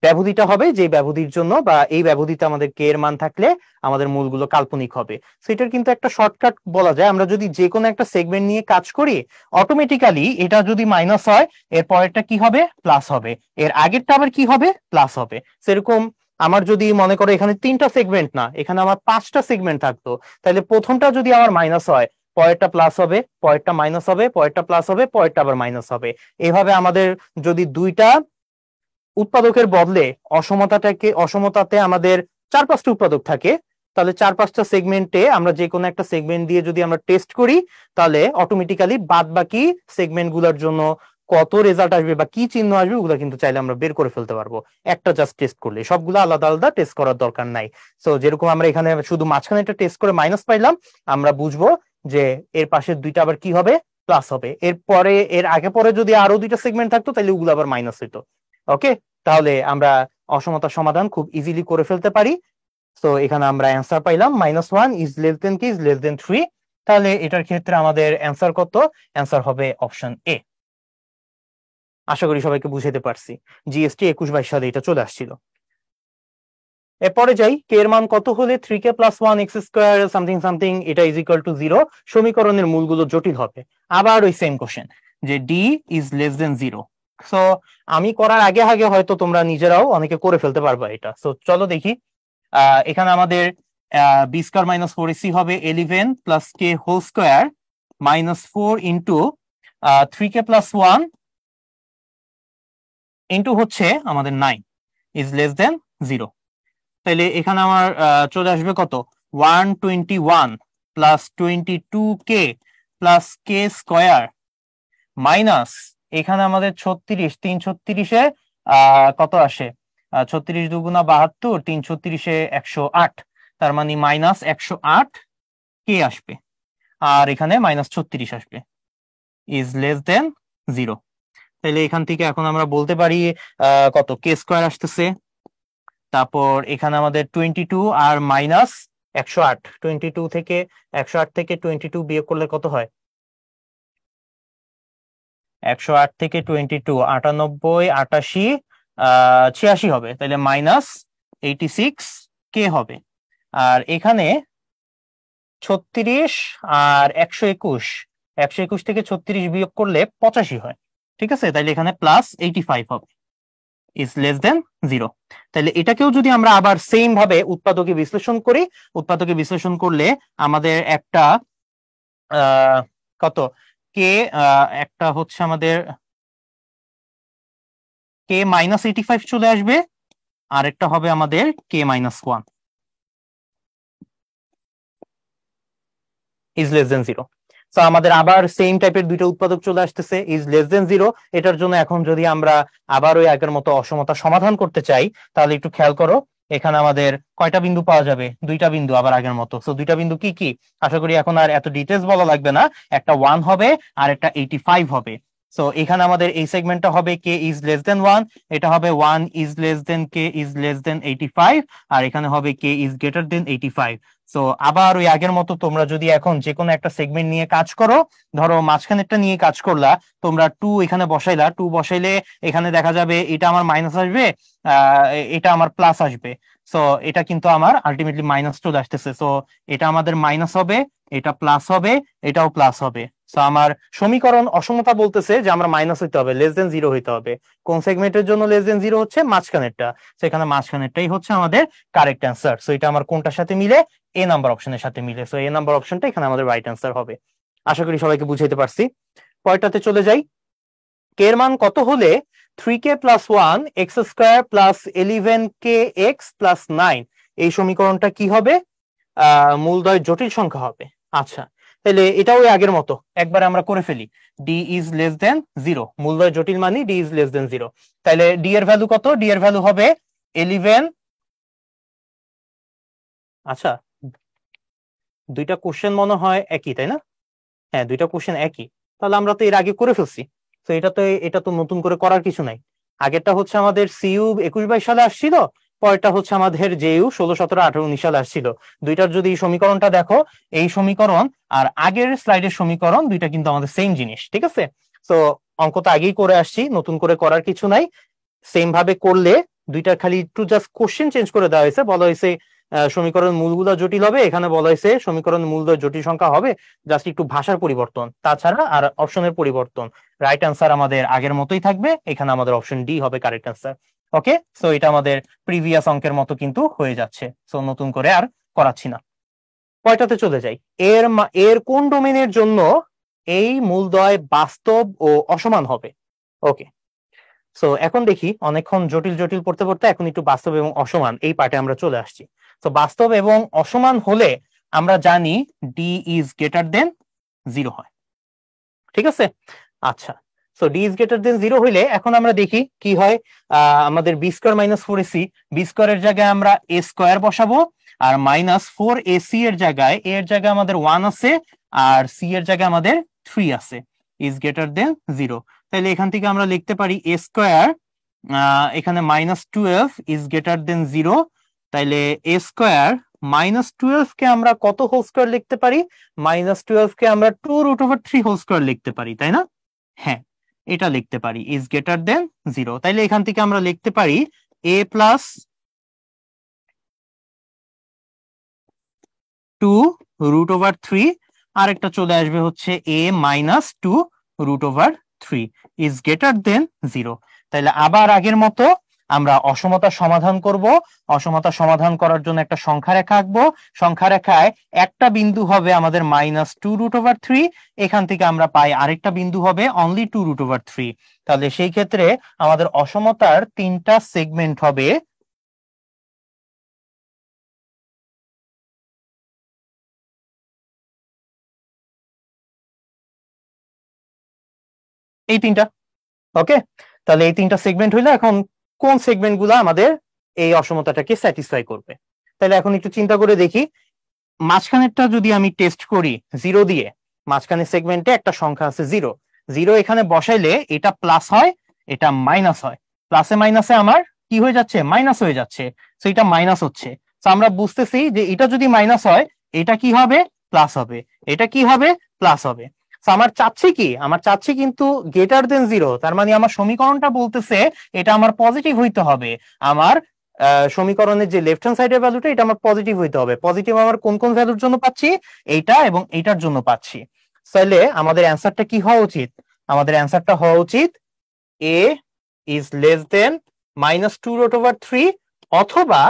S1: ব্যবধিটা হবে যে ব্যবধির জন্য, বা এই ব্যবধিতে আমাদের কে এর মান থাকলে আমাদের মূলগুলো কাল্পনিক হবে। সেটার কিন্তু একটা শর্টকাট বলা যায়, আমরা যদি যে কোনো একটা সেগমেন্ট নিয়ে কাজ করি, অটোমেটিক্যালি এটা যদি মাইনাস হয় এর পরেরটা কি হবে, প্লাস হবে, এর আগেরটা আবার কি হবে, প্লাস হবে। সেরকম আমার যদি মনে করো এখানে তিনটা সেগমেন্ট না, এখানে আমার পাঁচটা সেগমেন্ট থাকতো, তাহলে প্রথমটা যদি আমার মাইনাস হয়, পরেরটা প্লাস হবে, পরেরটা মাইনাস হবে, পরেরটা প্লাস হবে, পরেরটা আবার মাইনাস হবে। এভাবে আমাদের যদি দুইটা উৎপাদকের বদলে অসমতাতে আমাদের চার পাঁচটা উৎপাদক থাকে, তাহলে চার পাঁচটা সেগমেন্টে আমরা যে কোনো একটা সেগমেন্ট দিয়ে যদি আমরা টেস্ট করি, তাহলে অটোমেটিক্যালি বাদ বাকি সেগমেন্ট গুলোর জন্য কত রেজাল্ট আসবে বা কি চিহ্ন আসবে ওগুলো কিন্তু চাইলে আমরা বের করে ফেলতে পারবো একটা জাস্ট টেস্ট করলে। সবগুলো আলাদা আলাদা টেস্ট করার দরকার নাই। সো যেরকম আমরা এখানে শুধু মাঝখানে একটা টেস্ট করে মাইনাস পাইলাম, আমরা বুঝবো যে এর পাশের দুইটা আবার কি হবে, প্লাস হবে। এরপরে এর আগে পরে যদি আরো দুইটা সেগমেন্ট থাকতো তাহলে ওগুলো আবার মাইনাস হইতো। ওকে, তাহলে আমরা অসমতার সমাধান খুব ইজিলি করে ফেলতে পারি। তো এখানে আমরা অ্যান্সার পাইলাম মাইনাস ওয়ান ইজ লেস দেন কি ইজ লেস দেন থ্রি। তাহলে এটার ক্ষেত্রে আমাদের অ্যান্সার কত, অ্যান্সার হবে অপশন এ। আশা করি সবাইকে বুঝাতে পারছি, জিএসটি 21-22 সালে এটা চলে আসছিল। এরপরে যাই, কে এর মান কত হলে three K plus one X square something something এটা ইজ ইকুয়াল টু জিরো, সমীকরণের মূলগুলো জটিল হবে। আবার ওই সেম কোশ্চেন যে D is less than zero. So আমি করার আগে আগে হয়তো তোমরা নিজেরাও অনেকে করে ফেলতে পারবা এটা। সো চলো দেখি, এখানে আমাদের B square minus four AC হবে 11 plus K whole square minus four into three K plus one into হচ্ছে আমাদের 9 ইজ লেস দেন জিরো। তাহলে এখানে আমার চলে আসবে কত, 121 প্লাস 22k প্লাস কে স্কোয়ার মাইনাস এখানে আমাদের 36, 336-এ কত আসে, 36 দুগুণা 72, 336-এ 108, তার মানে মাইনাস 108 কে আসবে, আর এখানে মাইনাস 36 আসবে, ইজ লেস দেন জিরো। তাহলে এখান থেকে এখন আমরা বলতে পারি কত, কে স্কোয়ার আসতেছে, তারপর এখানে আমাদের 22 আর মাইনাস 108, 22 থেকে 108 থেকে 22 বিয়োগ করলে কত হয়, 108 থেকে 22, 98, 88, 86 হবে, তাহলে মাইনাস 86 কে হবে। আর এখানে 36 আর 121, 121 থেকে 36 বিয়োগ করলে 85 হয়, ঠিক আছে, তাইলে এখানে প্লাস 85 হবে, ইজ লেস দেন জিরো। তাহলে এটাকেও যদি আমরা আবার সেম ভাবে উৎপাদকে বিশ্লেষণ করি, উৎপাদকে বিশ্লেষণ করলে আমাদের একটা কত, কে একটা হচ্ছে আমাদের কে মাইনাস 85 চলে আসবে, আর একটা হবে আমাদের K minus one, is less than zero. তো আমাদের আবার সেম টাইপের দুইটা উৎপাদক চলে আসতেছে, ইজ লেস দেন জিরো। এটার জন্য এখন যদি আমরা আবার ওই আগের মতো অসমতা সমাধান করতে চাই, তাহলে একটু খেয়াল করো, এখানে আমাদের কয়টা বিন্দু পাওয়া যাবে, দুইটা বিন্দু আবার আগের মতো। তো দুইটা বিন্দু কি কি, আশা করি এখন আর এত ডিটেলস বলা লাগবে না, একটা 1 হবে আর একটা 85 হবে। সো এখানে আমাদের এই সেগমেন্টটা হবে কে ইজ লেস দেন 1, এটা হবে 1 is less than K is less দেন 85, আর এখানে হবে কে ইজ গ্রেটার দেন 85। তো আবার ওই আগের মতো তোমরা যদি এখন যে কোনো একটা সেগমেন্ট নিয়ে কাজ করো, ধরো মাঝখানেরটা নিয়ে কাজ করলা, তোমরা 2 এখানে বসাইলা, 2 বসাইলে এখানে দেখা যাবে এটা আমার মাইনাস আসবে, এটা আমার প্লাস আসবে। সো এটা কিন্তু আমার আলটিমেটলি মাইনাস চলে আসতেছে। সো এটা আমাদের মাইনাস হবে, এটা প্লাস হবে, এটাও প্লাস হবে। সো আমার সমীকরণ অসমতা বলতেছে যে আমরা মাইনাস হইতে হবে, লেস দেন জিরো হইতে হবে। কোন সেগমেন্টের জন্য লেস দেন জিরো হচ্ছে? মাঝখানেরটা। সেখানে মাঝখানেরটাই হচ্ছে আমাদের কারেক্ট অ্যান্সার। সো এটা আমার কোনটার সাথে মিলে? এ নাম্বার অপশনের সাথে মিলে। সো এ নাম্বার অপশনটা এখানে আমাদের রাইট অ্যান্সার হবে। আশা করি সবাইকে বুঝাইতে পারছি। পরেরটাতে চলে যাই। কে এর মান কত হলে 3k+1 x² প্লাস 11kx+9 এই সমীকরণটা কি হবে? মূলদ্বয় জটিল সংখ্যা হবে। আচ্ছা, তাহলে এটাও ওই আগের মতো একবার আমরা করে ফেলি। D is less than zero, মূলদ্বয় জটিল মানে D is less than zero. তাহলে ডি এর ভ্যালু কত? ডি এর ভ্যালু হবে 11। আচ্ছা, দুইটা কোশ্চেন মনে হয় একই, তাই না? হ্যাঁ, দুইটা কোশ্চেন একই। তাহলে আমরা তো এর আগে করে ফেলছি। তো এটা তো নতুন করে করার কিছু নাই। আগেরটা হচ্ছে আমাদের সিইউ 21-22 সালে আসছিল, পরেরটা হচ্ছে আমাদের জেইউ 16-17-18-19 সালে আসছিল। দুইটার যদি সমীকরণটা দেখো, এই সমীকরণ আর আগের স্লাইডের সমীকরণ দুইটা কিন্তু আমাদের সেম জিনিস, ঠিক আছে? তো অঙ্ক তো আগেই করে আসছি, নতুন করে করার কিছু নাই। সেম ভাবে করলে দুইটার খালি একটু জাস্ট কোশ্চেন চেঞ্জ করে দেওয়া হয়েছে। বলা হয়েছে সমীকরণ মূলগুলো জটিল হবে, এখানে বলা হয়েছে সমীকরণ মূলদ্বয় জটিল সংখ্যা হবে। জাস্ট একটু ভাষার পরিবর্তন, তাছাড়া আর অপশনের পরিবর্তন। রাইট অ্যান্সার আমাদের আগের মতোই থাকবে, এখানে আমাদের অপশন ডি হবে কারেক্ট অ্যান্সার। ওকে, সো এটা আমাদের প্রিভিয়াস অঙ্কের মতো কিন্তু হয়ে যাচ্ছে। সো নতুন করে আর করাচ্ছি না। কয়টাতে চলে যাই। এর কোন ডোমেনের জন্য এই মূলদ্বয় বাস্তব ও অসমান হবে? ওকে, সো এখন দেখি, অনেকক্ষণ জটিল জটিল পড়তে পড়তে এখন একটু বাস্তব এবং অসমান এই পার্টে আমরা চলে আসছি। তো বাস্তব এবং অসমান হলে আমরা জানি D is greater then zero হয়, ঠিক আছে? আচ্ছা, so D is greater then zero হইলে এখন আমরা দেখি কি হয়। আমাদের b² - 4ac, b² এর জায়গায় আমরা a² বসাবো, আর -4ac এর জায়গায় আমাদের 1 আছে, আর c এর জায়গায় আমাদের 3 আছে। Is greater then zero. তাহলে এখান থেকে আমরা লিখতে পারি a², এখানে -12 ইজ গ্রেটার দেন জিরো। তাইলে a² -12 কে আমরা কত হোল স্কয়ার লিখতে পারি? -12 কে আমরা 2√3 হোল স্কয়ার লিখতে পারি, তাই না? হ্যাঁ, এটা লিখতে পারি ইজ গ্রেটার দেন জিরো। তাইলে এখান থেকে আমরা লিখতে পারি a প্লাস 2√3, আর একটা চলে আসবে হচ্ছে a -2√3 is greater then zero. তাহলে আবার আগের মতো আমরা অসমতা সমাধান করব। অসমতা সমাধান করার জন্য একটা সংখ্যা রেখা আঁকবো। সংখ্যা রেখায় একটা বিন্দু হবে আমাদের -2√3, এখান থেকে আমরা পাই আরেকটা বিন্দু হবে অনলি 2√3। তাহলে সেই ক্ষেত্রে আমাদের অসমতার 3টা সেগমেন্ট হবে। এই 3টা। ওকে, তাহলে এই 3টা সেগমেন্ট হইলো। এখন কোন সেগমেন্ট গুলো আমাদের এই অসমতাটাকে স্যাটিসফাই করবে? তাহলে এখন একটু চিন্তা করে দেখি। মাঝখানেরটা যদি আমি টেস্ট করি জিরো দিয়ে, মাঝখানের সেগমেন্টে একটা সংখ্যা আছে জিরো। জিরো এখানে বসাইলে এটা প্লাস হয়, এটা মাইনাস হয়। প্লাসে মাইনাসে আমার কি হয়ে যাচ্ছে? মাইনাস হয়ে যাচ্ছে। তো এটা মাইনাস হচ্ছে। তো আমরা বুঝতেছি যে এটা যদি মাইনাস হয়, এটা কি হবে? প্লাস হবে। এটা কি হবে? প্লাস হবে। আমার চাচ্ছি কি? আমার চাচ্ছি কিন্তু গ্রেটার দেন জিরো। তার মানে আমার সমীকরণটা বলতেছে এটা আমার পজিটিভ হইতে হবে। আমার সমীকরণের যে লেফট হ্যান্ড সাইডের ভ্যালুটা, এটা আমার পজিটিভ হইতে হবে। পজিটিভ আমার কোন কোন ভ্যালুর জন্য পাচ্ছি? এইটা এবং এইটার জন্য পাচ্ছি। তাহলে আমাদের অ্যান্সারটা কি হওয়া উচিত? আমাদের অ্যান্সারটা হওয়া উচিত a ইজ লেস দেন -2√3, অথবা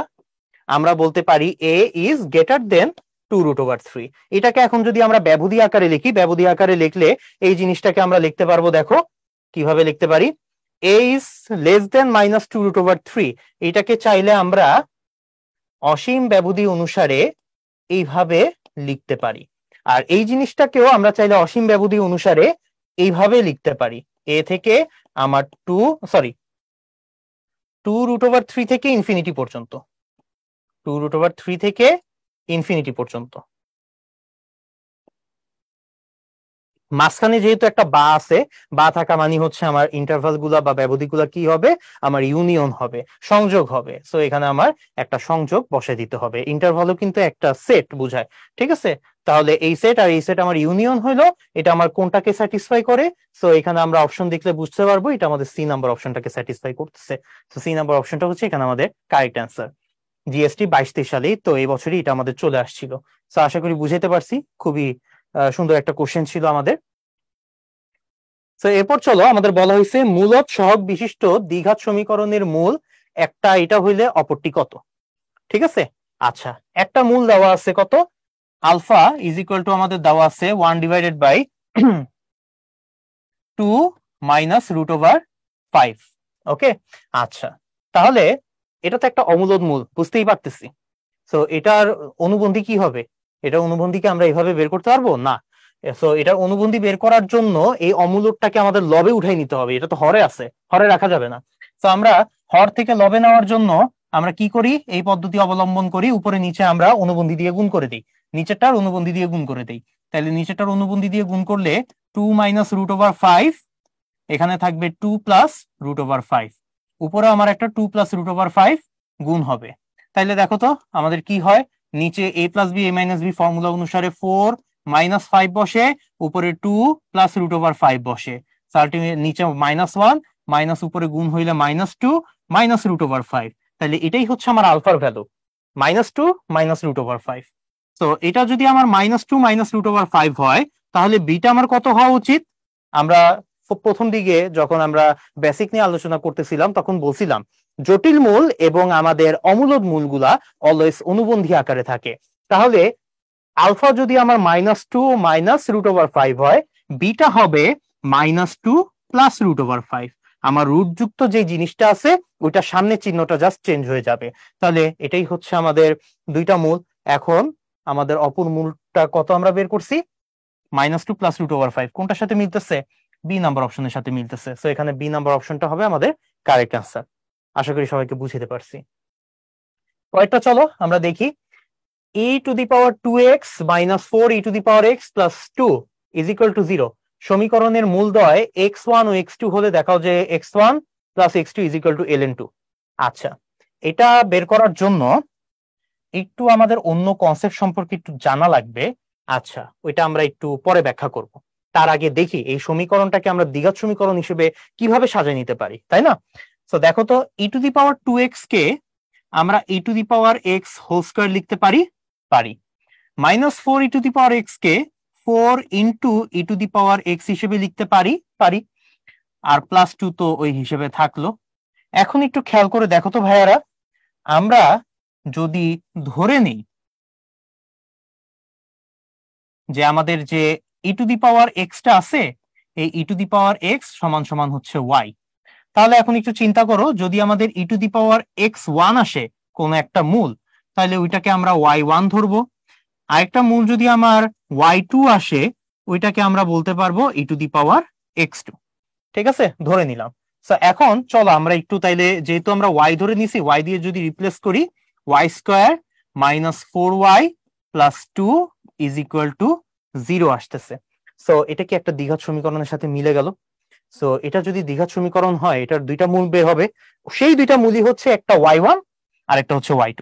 S1: আমরা বলতে পারি a ইজ গ্রেটার দেন 2√3। এটাকে এখন যদি আমরা ব্যবধি আকারে লিখি, ব্যবধি আকারে লিখলে এই জিনিসটাকে আমরা লিখতে পারবো। দেখো কিভাবে লিখতে পারি। a ইজ লেস দেন -2√3, এটাকে চাইলে আমরা অসীম ব্যবধি অনুসারে এইভাবে লিখতে পারি। আর এই জিনিসটাকেও আমরা চাইলে অসীম ব্যবধি অনুসারে এইভাবে লিখতে পারি। এ থেকে আমার 2√3 থেকে ইনফিনিটি পর্যন্ত, 2√3 থেকে ইনফিনিটি পর্যন্ত। মাঝখানে যেহেতু একটা বা আছে, বা থাকা মানে হচ্ছে আমার ইন্টারভাল গুলা বা ব্যবধি গুলা কি হবে, আমার ইউনিয়ন হবে, সংযোগ হবে। সো এখানে আমার একটা সংযোগ বসে দিতে হবে। ইন্টারভালও কিন্তু একটা সেট বুঝায়, ঠিক আছে? তাহলে এই সেট আর এই সেট আমার ইউনিয়ন হইলো, এটা আমার কোনটাকে স্যাটিসফাই করে? সো এখানে আমরা অপশন দেখলে বুঝতে পারবো এটা আমাদের সি নাম্বার অপশনটাকে স্যাটিসফাই করতেছে। তো সি নাম্বার অপশনটা হচ্ছে এখানে আমাদের কারেক্ট অ্যান্সার। জিএসটি 22-23 সালে, তো এই বছরই এটা আমাদের চলে আসছিল। তো আশা করি বুঝাইতে পারছি, খুবই সুন্দর একটা কোশ্চেন ছিল আমাদের। তো এরপর চলো, আমাদের বলা হয়েছে মূলদ সহগ বিশিষ্ট দ্বিঘাত সমীকরণের মূল একটা এটা হইলে অপরটি কত, ঠিক আছে? আচ্ছা, একটা মূল দেওয়া আছে কত, আলফা ইজ ইকুয়াল টু আমাদের দেওয়া আছে 1/2 ওকে। আচ্ছা, তাহলে এটা তো একটা অমূলদ মূল, বুঝতেই পারতেছি। তো এটার অনুবন্ধী কি হবে? এটা অনুবন্ধীকে আমরা এভাবে বের করতে পারবো না। সো এটার অনুবন্ধী বের করার জন্য এই অমূলকটাকে আমাদের লবে উঠাই নিতে হবে। এটা তো হরে আছে, হরে রাখা যাবে না। তো আমরা হর থেকে লবে নেওয়ার জন্য আমরা কি করি, এই পদ্ধতি অবলম্বন করি, উপরে নিচে আমরা অনুবন্ধী দিয়ে গুণ করে দিই, নিচেরটার অনুবন্ধী দিয়ে গুণ করে দিই। তাহলে নিচেরটার অনুবন্ধী দিয়ে গুণ করলে 2 - √5, এখানে থাকবে 2 + √5, উপরে আমার একটা 2 + √5 গুণ হবে। তাইলে দেখো তো আমাদের কি হয়, নিচে a + b a - b formula অনুসারে 4 - 5 বসে, উপরে 2 + √5 বসে, নিচে -1 মাইনাস উপরে গুণ হইলে -2 - √5। তাহলে এটাই হচ্ছে আমার আলফার ভ্যালু, -2 - √5। তো এটা যদি আমার -2 - √5 হয়, তাহলে বিটা আমার কত হওয়া উচিত? আমরা প্রথম দিকে যখন আমরা বেসিক নিয়ে আলোচনা করতেছিলাম তখন বলছিলাম জটিল মূল এবং আমাদের অমূলদ মূলগুলা অলওয়েজ অনুবন্ধী আকারে থাকে। তাহলে আলফা যদি আমার -2 - √5 হয়, বিটা হবে -2 + √5। আমার রুট যুক্ত যে জিনিসটা আছে ওইটা সামনে চিহ্নটা জাস্ট চেঞ্জ হয়ে যাবে। তাহলে এটাই হচ্ছে আমাদের দুইটা মূল। এখন আমাদের অপর মূলটা কত আমরা বের করছি, -2 + √5, কোনটার সাথে মিলতেছে? বি নাম্বার অপশনের সাথে মিলতেছে। সো এখানে বি নাম্বার অপশনটা হবে আমাদের কারেক্ট আনসার। আশা করি সবাইকে বুঝতে পারছি। কয়েকটা চলো আমরা দেখি। e⁻²x - 4e⁻x + 2 = 0 সমীকরণের মূলদ্বয় x1 ও x2 হলে দেখাও যে x1 + x2 = ln2। আচ্ছা, এটা বের করার জন্য একটু আমাদের অন্য কনসেপ্ট সম্পর্কে একটু জানা লাগবে। আচ্ছা, ওইটা আমরা একটু পরে ব্যাখ্যা করব। তার আগে দেখি এই সমীকরণটাকে আমরা দ্বিঘাত সমীকরণ হিসেবে কিভাবে সাজিয়ে নিতে পারি, তাই না? তো দেখো তো, e⁻²x কে আমরা e⁻x² লিখতে পারি, পারি। -4e⁻x কে 4 × e⁻x হিসেবে লিখতে পারি, পারি। আর +2 তো ওই হিসেবে থাকলো। এখন একটু খেয়াল করে দেখো তো ভাইয়ারা, আমরা যদি ধরে নিই যে আমাদের যে e⁻x টা আছে, এই e⁻x = হচ্ছে y, তাহলে এখন একটু চিন্তা করো, যদি আমাদের e⁻x1 আসে কোন একটা মূল, তাহলে ওইটাকে আমরা y1 ধরবো। আরেকটা মূল যদি আমার y2 আসে, ওইটাকে আমরা বলতে পারবো e⁻x2। ঠিক আছে, ধরে নিলাম। তো এখন চলো আমরা একটু, তাইলে যেহেতু আমরা y ধরে নিছি, y দিয়ে যদি রিপ্লেস করি, y² - 4y + 2 = 0 আসতেছে। সো এটা কি একটা দ্বিঘাত সমীকরণের সাথে মিলে গেল? সো এটা যদি দ্বিঘাত সমীকরণ হয়, এটার দুইটা মূল বের হবে। সেই দুইটা মূলই হচ্ছে একটা y1 আর একটা হচ্ছে y2।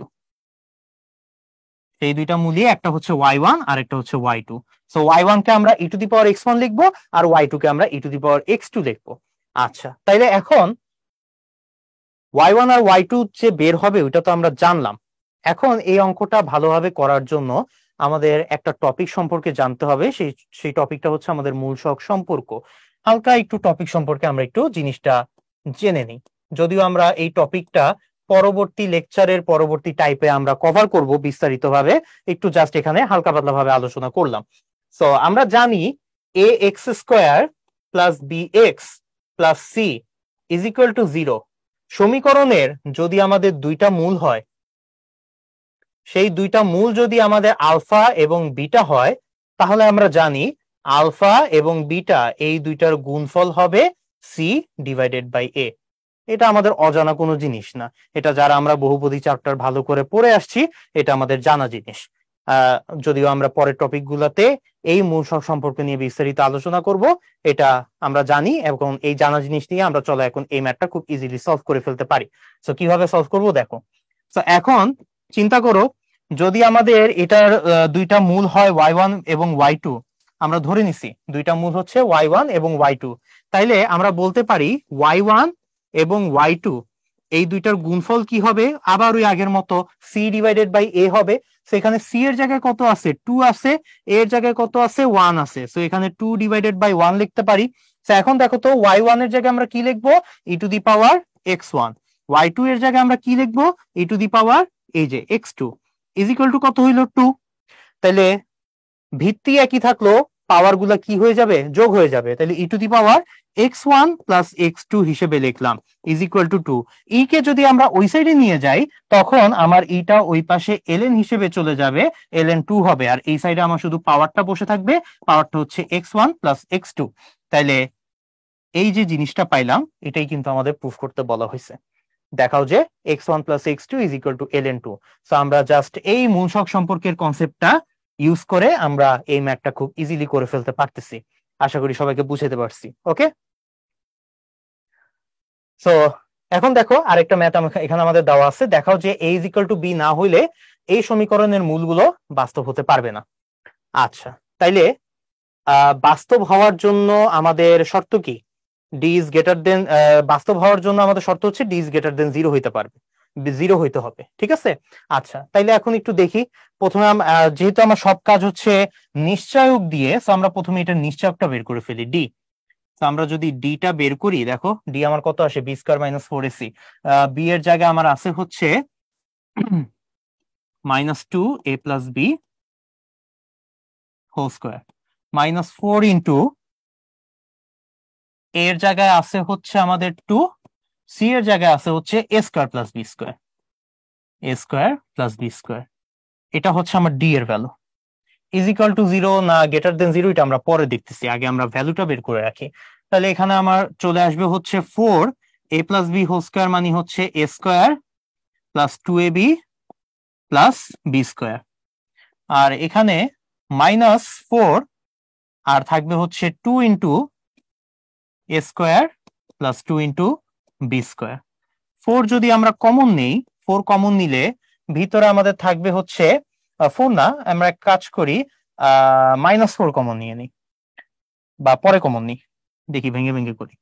S1: এই দুইটা মূলই একটা হচ্ছে y1 আর একটা হচ্ছে y2। সো y1 কে আমরা e⁻x1 লিখবো আর y2 কে আমরা e⁻x2 লিখবো। আচ্ছা, তাইলে এখন y1 আর y2 যে বের হবে ওইটা তো আমরা জানলাম। এখন এই অঙ্কটা ভালোভাবে করার জন্য আমাদের একটা টপিক সম্পর্কে জানতে হবে। সেই টপিকটা হচ্ছে আমাদের মূল সহগ সম্পর্ক। হালকা একটু টপিক সম্পর্কে আমরা একটু জিনিসটা জেনে নিই। যদিও আমরা এই টপিকটা পরবর্তী লেকচারের পরবর্তী টাইপে আমরা কভার করব বিস্তারিতভাবে, একটু জাস্ট এখানে হালকা পাতলা ভাবে আলোচনা করলাম। সো আমরা জানি ax² + bx + c = 0 সমীকরণের যদি আমাদের দুইটা মূল হয়, সেই দুইটা মূল যদি আমাদের আলফা এবং বিটা হয়, তাহলে আমরা জানি আলফা এবং বিটা এই দুইটার গুণফল হবে c/a। এটা আমাদের অজানা কোনো জিনিস না, এটা যারা আমরা বহুপদী চ্যাপ্টার ভালো করে পড়ে আসছি এটা আমাদের জানা জিনিস। যদিও আমরা পরের টপিক গুলাতে এই মূল সংখ্যা সম্পর্কে নিয়ে বিস্তারিত আলোচনা করব, এটা আমরা জানি এবং এই জানা জিনিস নিয়ে আমরা চলো এখন এই ম্যাথটা খুব ইজিলি সলভ করে ফেলতে পারি। তো কিভাবে সলভ করব দেখো। তো এখন চিন্তা করো, যদি আমাদের এটার দুইটা মূল হয় y1 এবং y2, আমরা ধরে নিছি দুইটা মূল হচ্ছে y1 এবং y2, তাইলে আমরা বলতে পারি y1 এবং y2 এই দুইটার গুণফল কি হবে, আবার ওই আগের মতো c ডিভাইডেড বাই a হবে। সেখানে c এর জায়গায় কত আছে, 2 আছে, a এর জায়গায় কত আছে, 1 আছে, সো এখানে 2 ডিভাইডেড বাই 1 লিখতে পারি। তো এখন দেখো তো y1 এর জায়গায় আমরা কি লিখবো, e to the power x1, y2 এর জায়গায় আমরা কি লিখবো, e টু দি পাওয়ার এই যে x2 ইজ ইকুয়াল টু কত হইলো 2। তাহলে ভিত্তি একই থাকলো, পাওয়ার গুলা কি হয়ে যাবে, যোগ হয়ে যাবে। তাহলে ই to the power x1 plus x2 হিসেবে লিখলাম ইজ ইকুয়াল টু 2। ই কে যদি আমরা ওই সাইডে নিয়ে যাই তখন আমার ইটা ওই পাশে ln হিসেবে চলে যাবে, ln2 হবে, আর এই সাইডে আমার শুধু পাওয়ারটা বসে থাকবে, পাওয়ারটা হচ্ছে x1 প্লাস x2। তাইলে এই যে জিনিসটা পাইলাম এটাই কিন্তু আমাদের প্রুফ করতে বলা হয়েছে। দেখাও যে x1 plus x2 is equal two ln2। So আমরা জাস্ট এই মূল সংখ্যা সম্পর্কের কনসেপ্টটা ইউজ করে আমরা এই ম্যাথটা খুব ইজিলি করে ফেলতে পারতেছি। আশা করি সবাইকে বুঝাতে পারছি। ওকে, সো এখন দেখো আরেকটা ম্যাথ এখানে আমাদের দেওয়া আছে। দেখাও যে a is equal two b না হইলে এই সমীকরণের মূলগুলো বাস্তব হতে পারবে না। আচ্ছা, তাইলে বাস্তব হওয়ার জন্য আমাদের শর্ত কি, ডি ইজ গ্রেটার দেন, বাস্তব হওয়ার জন্য আমাদের শর্ত হচ্ছে ডি ইজ গ্রেটার দেন 0 হইতে পারবে, 0 হইতে হবে, ঠিক আছে। আচ্ছা, তাইলে এখন একটু দেখি। প্রথমে যেহেতু আমার সব কাজ হচ্ছে নিশ্চয়ক দিয়ে, তো আমরা প্রথমে এটা নিশ্চয়কটা বের করে ফেলি, ডি। তো আমরা যদি ডিটা বের করি, দেখো ডি আমার কত আসে, B square minus 4ac। B এর জায়গায় আমার আছে হচ্ছে -2a plus B whole square, -4 into এর জায়গায় আছে হচ্ছে আমাদের 2, সি এর জায়গায় আছে হচ্ছে A square plus B square, A square plus B square. এটা হচ্ছে আমার ডি এর ভ্যালু। ইজ ইকুয়াল টু 0 না গ্রেটার দেন 0 এটা আমরা পরে দেখতেছি, আগে আমরা ভ্যালুটা বের করে রাখি। তাহলে এখানে আমার চলে আসবে হচ্ছে 4a plus B whole square মানে হচ্ছে A square plus 2ab plus B square, আর এখানে -4 আর থাকবে হচ্ছে 2 into A square plus 2 into B square. 4 যদি আমরা কমন নেই, 4 কমন নিলে ভিতরে আমাদের থাকবে হচ্ছে 4 না, আমরা এক কাজ করি -4 কমন নিয়ে নিই, বা পরে কমন নিই, দেখি ভেঙে ভেঙে করি।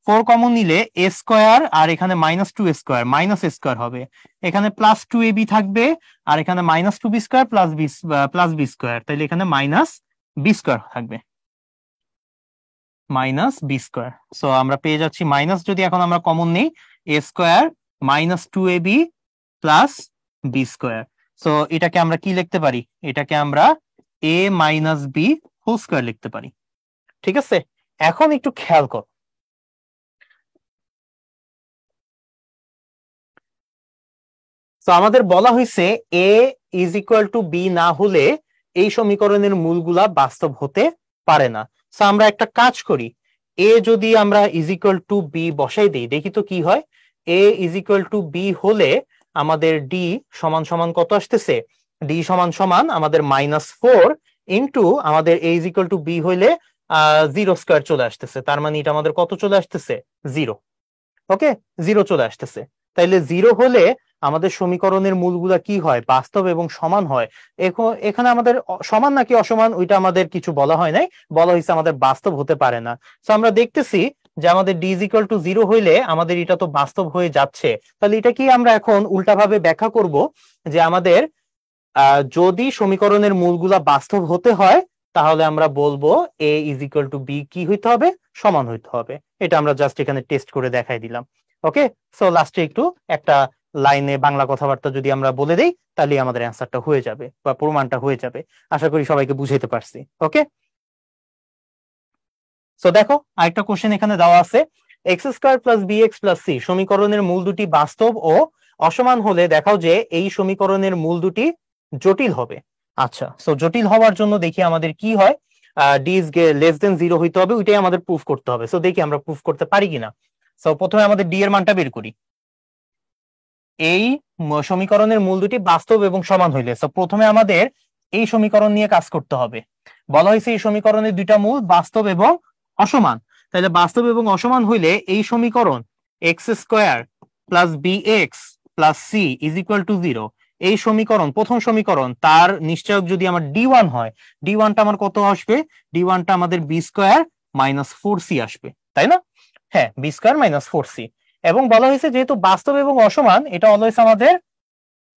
S1: 4 কমন নিলে এ স্কয়ার আর এখানে -2 স্কয়ার মাইনাস এ স্কয়ার হবে, এখানে +2ab থাকবে, আর এখানে -2b square plus B square, তাইলে এখানে মাইনাস বি স্কয়ার থাকবে, মাইনাস বি স্কয়ার। সো আমরা পেয়ে যাচ্ছি মাইনাস, যদি এখন আমরা কমন নেই, A square -2ab plus B square. So এটাকে আমরা কি লিখতে পারি, এটাকে আমরা a minus B whole square লিখতে পারি, ঠিক আছে। এখন একটু খেয়াল কর, তো আমাদের বলা হয়েছে এ ইজ ইকুয়াল টু বি না হলে এই সমীকরণের মূলগুলা বাস্তব হতে পারে না। তো আমরা একটা কাজ করি, এ যদি আমরা ইজ ইকুয়াল টু বি বসাই দিই, দেখি তো কি হয়। এ ইজ ইকুয়াল টু বি হলে আমাদের ডি সমান সমান কত আসতেছে, ডি সমান সমান আমাদের -4 ইন্টু আমাদের এ ইজ ইকুয়াল টু বি হইলে 0 স্কয়ার চলে আসতেছে, তার মানে এটা আমাদের কত চলে আসতেছে, 0। ওকে, 0 চলে আসতেছে। তাইলে 0 হলে আমাদের সমীকরণের মূলগুলা কি হয়, বাস্তব এবং সমান হয়। এখানে আমাদের সমান নাকি অসমান ওইটা আমাদের কিছু বলা হয় নাই, বলা হয়েছে আমাদের বাস্তব হতে পারে না। তো আমরা দেখতেছি যে আমাদের ডি ইজ ইকুয়াল টু 0 হইলে আমাদের এটা তো বাস্তব হয়ে যাচ্ছে। তাহলে এটা কি আমরা এখন উল্টাভাবে ব্যাখ্যা করব যে আমাদের যদি সমীকরণের মূলগুলা বাস্তব হতে হয় তাহলে আমরা বলবো এ ইজ ইকুয়াল টু বি কি হইতে হবে, সমান হইতে হবে। এটা আমরা জাস্ট এখানে টেস্ট করে দেখাই দিলাম। ওকে, সো লাস্টে একটু একটা লাইনে বাংলা কথাবার্তা যদি আমরা বলে দেই তাহলে আমাদের অ্যান্সারটা হয়ে যাবে বা প্রমাণটা হয়ে যাবে। আশা করি সবাইকে বুঝাইতে পারছি। ওকে, সো দেখো আরেকটা কোশ্চেন এখানে দেওয়া আছে, x square plus b x plus c সমীকরণের মূল দুটি বাস্তব ও অসমান হলে দেখাও যে এই সমীকরণের মূল দুটি জটিল হবে। আচ্ছা, সো জটিল হওয়ার জন্য দেখি আমাদের কি হয়, ডি ইজ লেস দেন 0 হইতে হবে, ওইটাই আমাদের প্রুফ করতে হবে। সো দেখি আমরা প্রুফ করতে পারি কিনা। সো প্রথমে আমাদের ডি এর মানটা বের করি। এই সমীকরণের মূল দুটি বাস্তব এবং সমান হইলে, সো প্রথমে আমাদের এই সমীকরণ নিয়ে কাজ করতে হবে। বলা হয়েছে এই সমীকরণের দুইটা মূল বাস্তব এবং অসমান। তাহলে বাস্তব এবং অসমান হইলে এই সমীকরণ x square plus b x plus c is equal to 0, এই সমীকরণ প্রথম সমীকরণ তার নিশ্চয়ক যদি আমার D1 হয়, D1টা আমার কত আসবে? D1টা আমাদের বি স্কোয়ার মাইনাস 4c আসবে, তাই না? হ্যাঁ, বি স্কোয়ার মাইনাস 4c। এবং বলা হয়েছে যেহেতু বাস্তব এবং অসমান, এটা অলওয়েজ আমাদের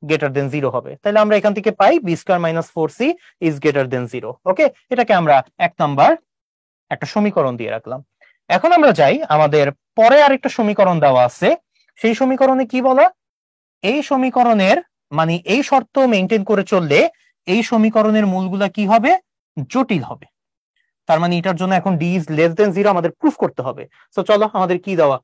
S1: গ্রেটার দেন 0 হবে। তাহলে আমরা এখান থেকে পাই B square minus 4c is greater than 0। Okay, এটাকে আমরা 1 নাম্বার একটা সমীকরণ দিয়ে রাখলাম। এখন আমরা যাই, আমাদের পরে আরেকটা সমীকরণ দেওয়া আছে। সেই সমীকরণে কি বলা? এই সমীকরণের মানে এই শর্ত মেনটেন করে চললে এই সমীকরণের মূলগুলা কি হবে? জটিল হবে। তার মানে এটার জন্য এখন ডি ইজ লেস দেন 0 আমাদের প্রুফ করতে হবে। তো চলো, আমাদের কি দেওয়া?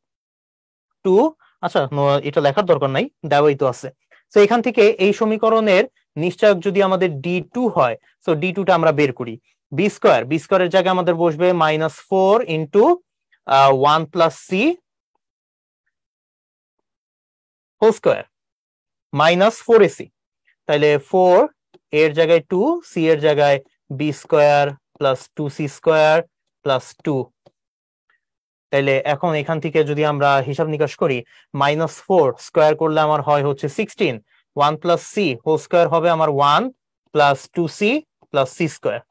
S1: 2। আচ্ছা, এটা লেখার দরকার নাই, দেওয়াই তো আছে। তো এখান থেকে এই সমীকরণের নিশ্চয়ক যদি আমাদের D2 হয়, তো D2টা আমরা বের করি। বি স্কোয়ারের জায়গায় আমাদের বসবে -4 into 1 plus c whole square minus 4ac। তাহলে 4 এর জায়গায় 2, সি এর জায়গায় b square plus 2c square plus 2। তাইলে এখন এখান থেকে যদি আমরা হিসাব নিকাশ করি, -4 স্কোয়ার করলে আমার হয় হচ্ছে 16, 1 প্লাস সি হোল স্কোয়ার হবে আমার 1 plus 2c plus c square.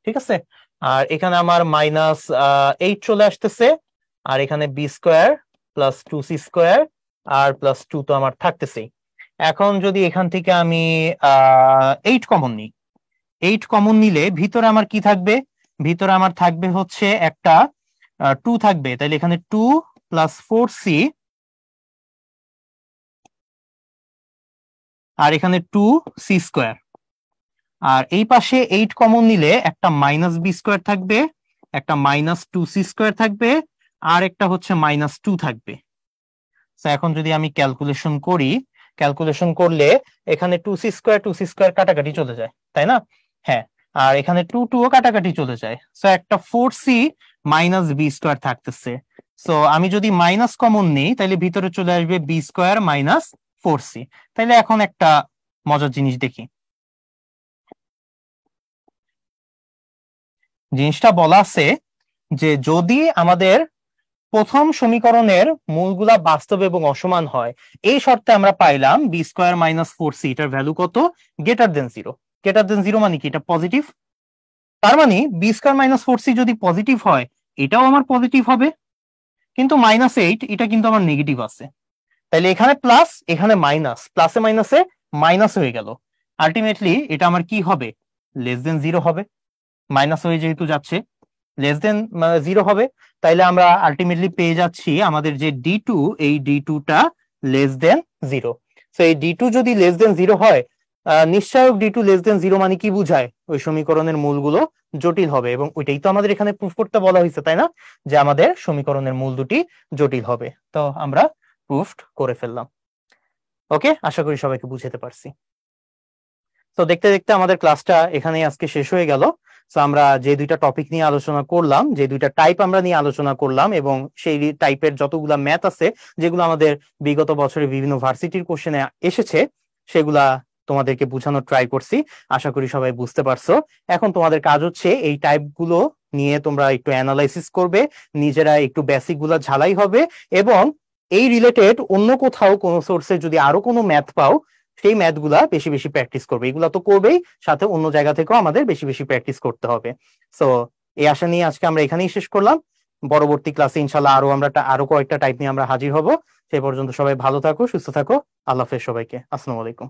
S1: ঠিক আছে, আর এখানে আমার -8 চলে আসতেছে, আর এখানে B square plus 2c square আর প্লাস 2 তো আমার থাকতেছেই। এখন যদি এখান থেকে আমি 8 কমন নিই, 8 কমন নিলে ভিতরে আমার কি থাকবে? ভিতরে আমার থাকবে হচ্ছে একটা 2 থাকবে। তাহলে এখানে 2 প্লাস 4c আর এখানে 2c স্কোয়ার। আর এই পাশে 8 কমন নিলে একটা মাইনাস বি স্কোয়ার থাকবে, একটা মাইনাস 2c স্কোয়ার থাকবে, আর একটা হচ্ছে -2 থাকবে। এখন যদি আমি ক্যালকুলেশন করি, ক্যালকুলেশন করলে এখানে 2c স্কোয়ার কাটাকাটি চলে যায়, তাই না? হ্যাঁ, আর এখানে 2 ও কাটাকাটি চলে যায়। সো একটা 4c মাইনাস বি স্কোয়ার থাকতেছে। সো আমি যদি মাইনাস কমন নিই, তাহলে ভিতরে চলে আসবে বি স্কোয়ার মাইনাস 4c। তাহলে এখন একটা মজার জিনিস দেখি। জিনিসটা বলা আছে যে যদি আমাদের প্রথম সমীকরণের মূলগুলা বাস্তব এবং অসমান হয়, এই শর্তে আমরা পাইলাম বি স্কোয়ার মাইনাস 4c এটার ভ্যালু কত? Greater than 0। গ্রেটার দেন 0 মানে কি? এটা পজিটিভ। তার মানে বি স্কোয়ার মাইনাস 4c যদি পজিটিভ হয়, এটাও আমার পজিটিভ হবে। কিন্তু -8 এটা কিন্তু আমার নেগেটিভ আছে। তাহলে এখানে প্লাস, এখানে মাইনাস, প্লাসে মাইনাসে মাইনাস হয়ে গেল। আলটিমেটলি এটা আমার কি হবে? লেস দেন 0 হবে। মাইনাস হয়ে যেহেতু যাচ্ছে, লেস দেন 0 হবে। তাইলে আমরা আলটিমেটলি পেয়ে যাচ্ছি আমাদের যে D2, এই D2টা লেস দেন 0। তো এই D2 যদি লেস দেন 0 হয়, নিশ্চয়ক D2 লেস দেন 0 মানে কি বুঝায়? ওই সমীকরণের মূলগুলো জটিল হবে, এবং ওইটাই তো আমাদের এখানে প্রুফ করতে বলা হয়েছে, তাই না? যে আমাদের সমীকরণের মূল দুটি জটিল হবে। তো আমরা প্রুফ করে ফেললাম। ওকে, আশা করি সবাইকে বুঝাতে পারছি। তো দেখতে দেখতে আমাদের ক্লাসটা এখানেই আজকে শেষ হয়ে গেল। তো আমরা যে দুইটা টপিক নিয়ে আলোচনা করলাম, যে দুইটা টাইপ আমরা নিয়ে আলোচনা করলাম, এবং সেই টাইপের যতগুলা ম্যাথ আছে যেগুলো আমাদের বিগত বছরে বিভিন্ন ভার্সিটির কোশ্চেনে এসেছে, সেগুলা তোমাদেরকে বোঝানোর ট্রাই করছি। আশা করি সবাই বুঝতে পারছো। এখন তোমাদের কাজ হচ্ছে এই টাইপ গুলো নিয়ে তোমরা একটু অ্যানালাইসিস করবে, নিজেরা একটু বেসিক গুলা ঝালাই হবে, এবং এই রিলেটেড অন্য কোথাও কোনো সোর্সে যদি আরো কোনো ম্যাথ পাও, সেই ম্যাথ গুলা বেশি বেশি প্র্যাকটিস করবে। এগুলা তো করবেই, সাথে অন্য জায়গা থেকেও আমাদের বেশি বেশি প্র্যাকটিস করতে হবে। সো এই আশা নিয়ে আজকে আমরা এখানেই শেষ করলাম। পরবর্তী ক্লাসে ইনশাল্লাহ আরো কয়েকটা টাইপ নিয়ে আমরা হাজির হব। সেই পর্যন্ত সবাই ভালো থাকো, সুস্থ থাকো। আল্লাহ হাফেজ সবাইকে। আসসালামু আলাইকুম।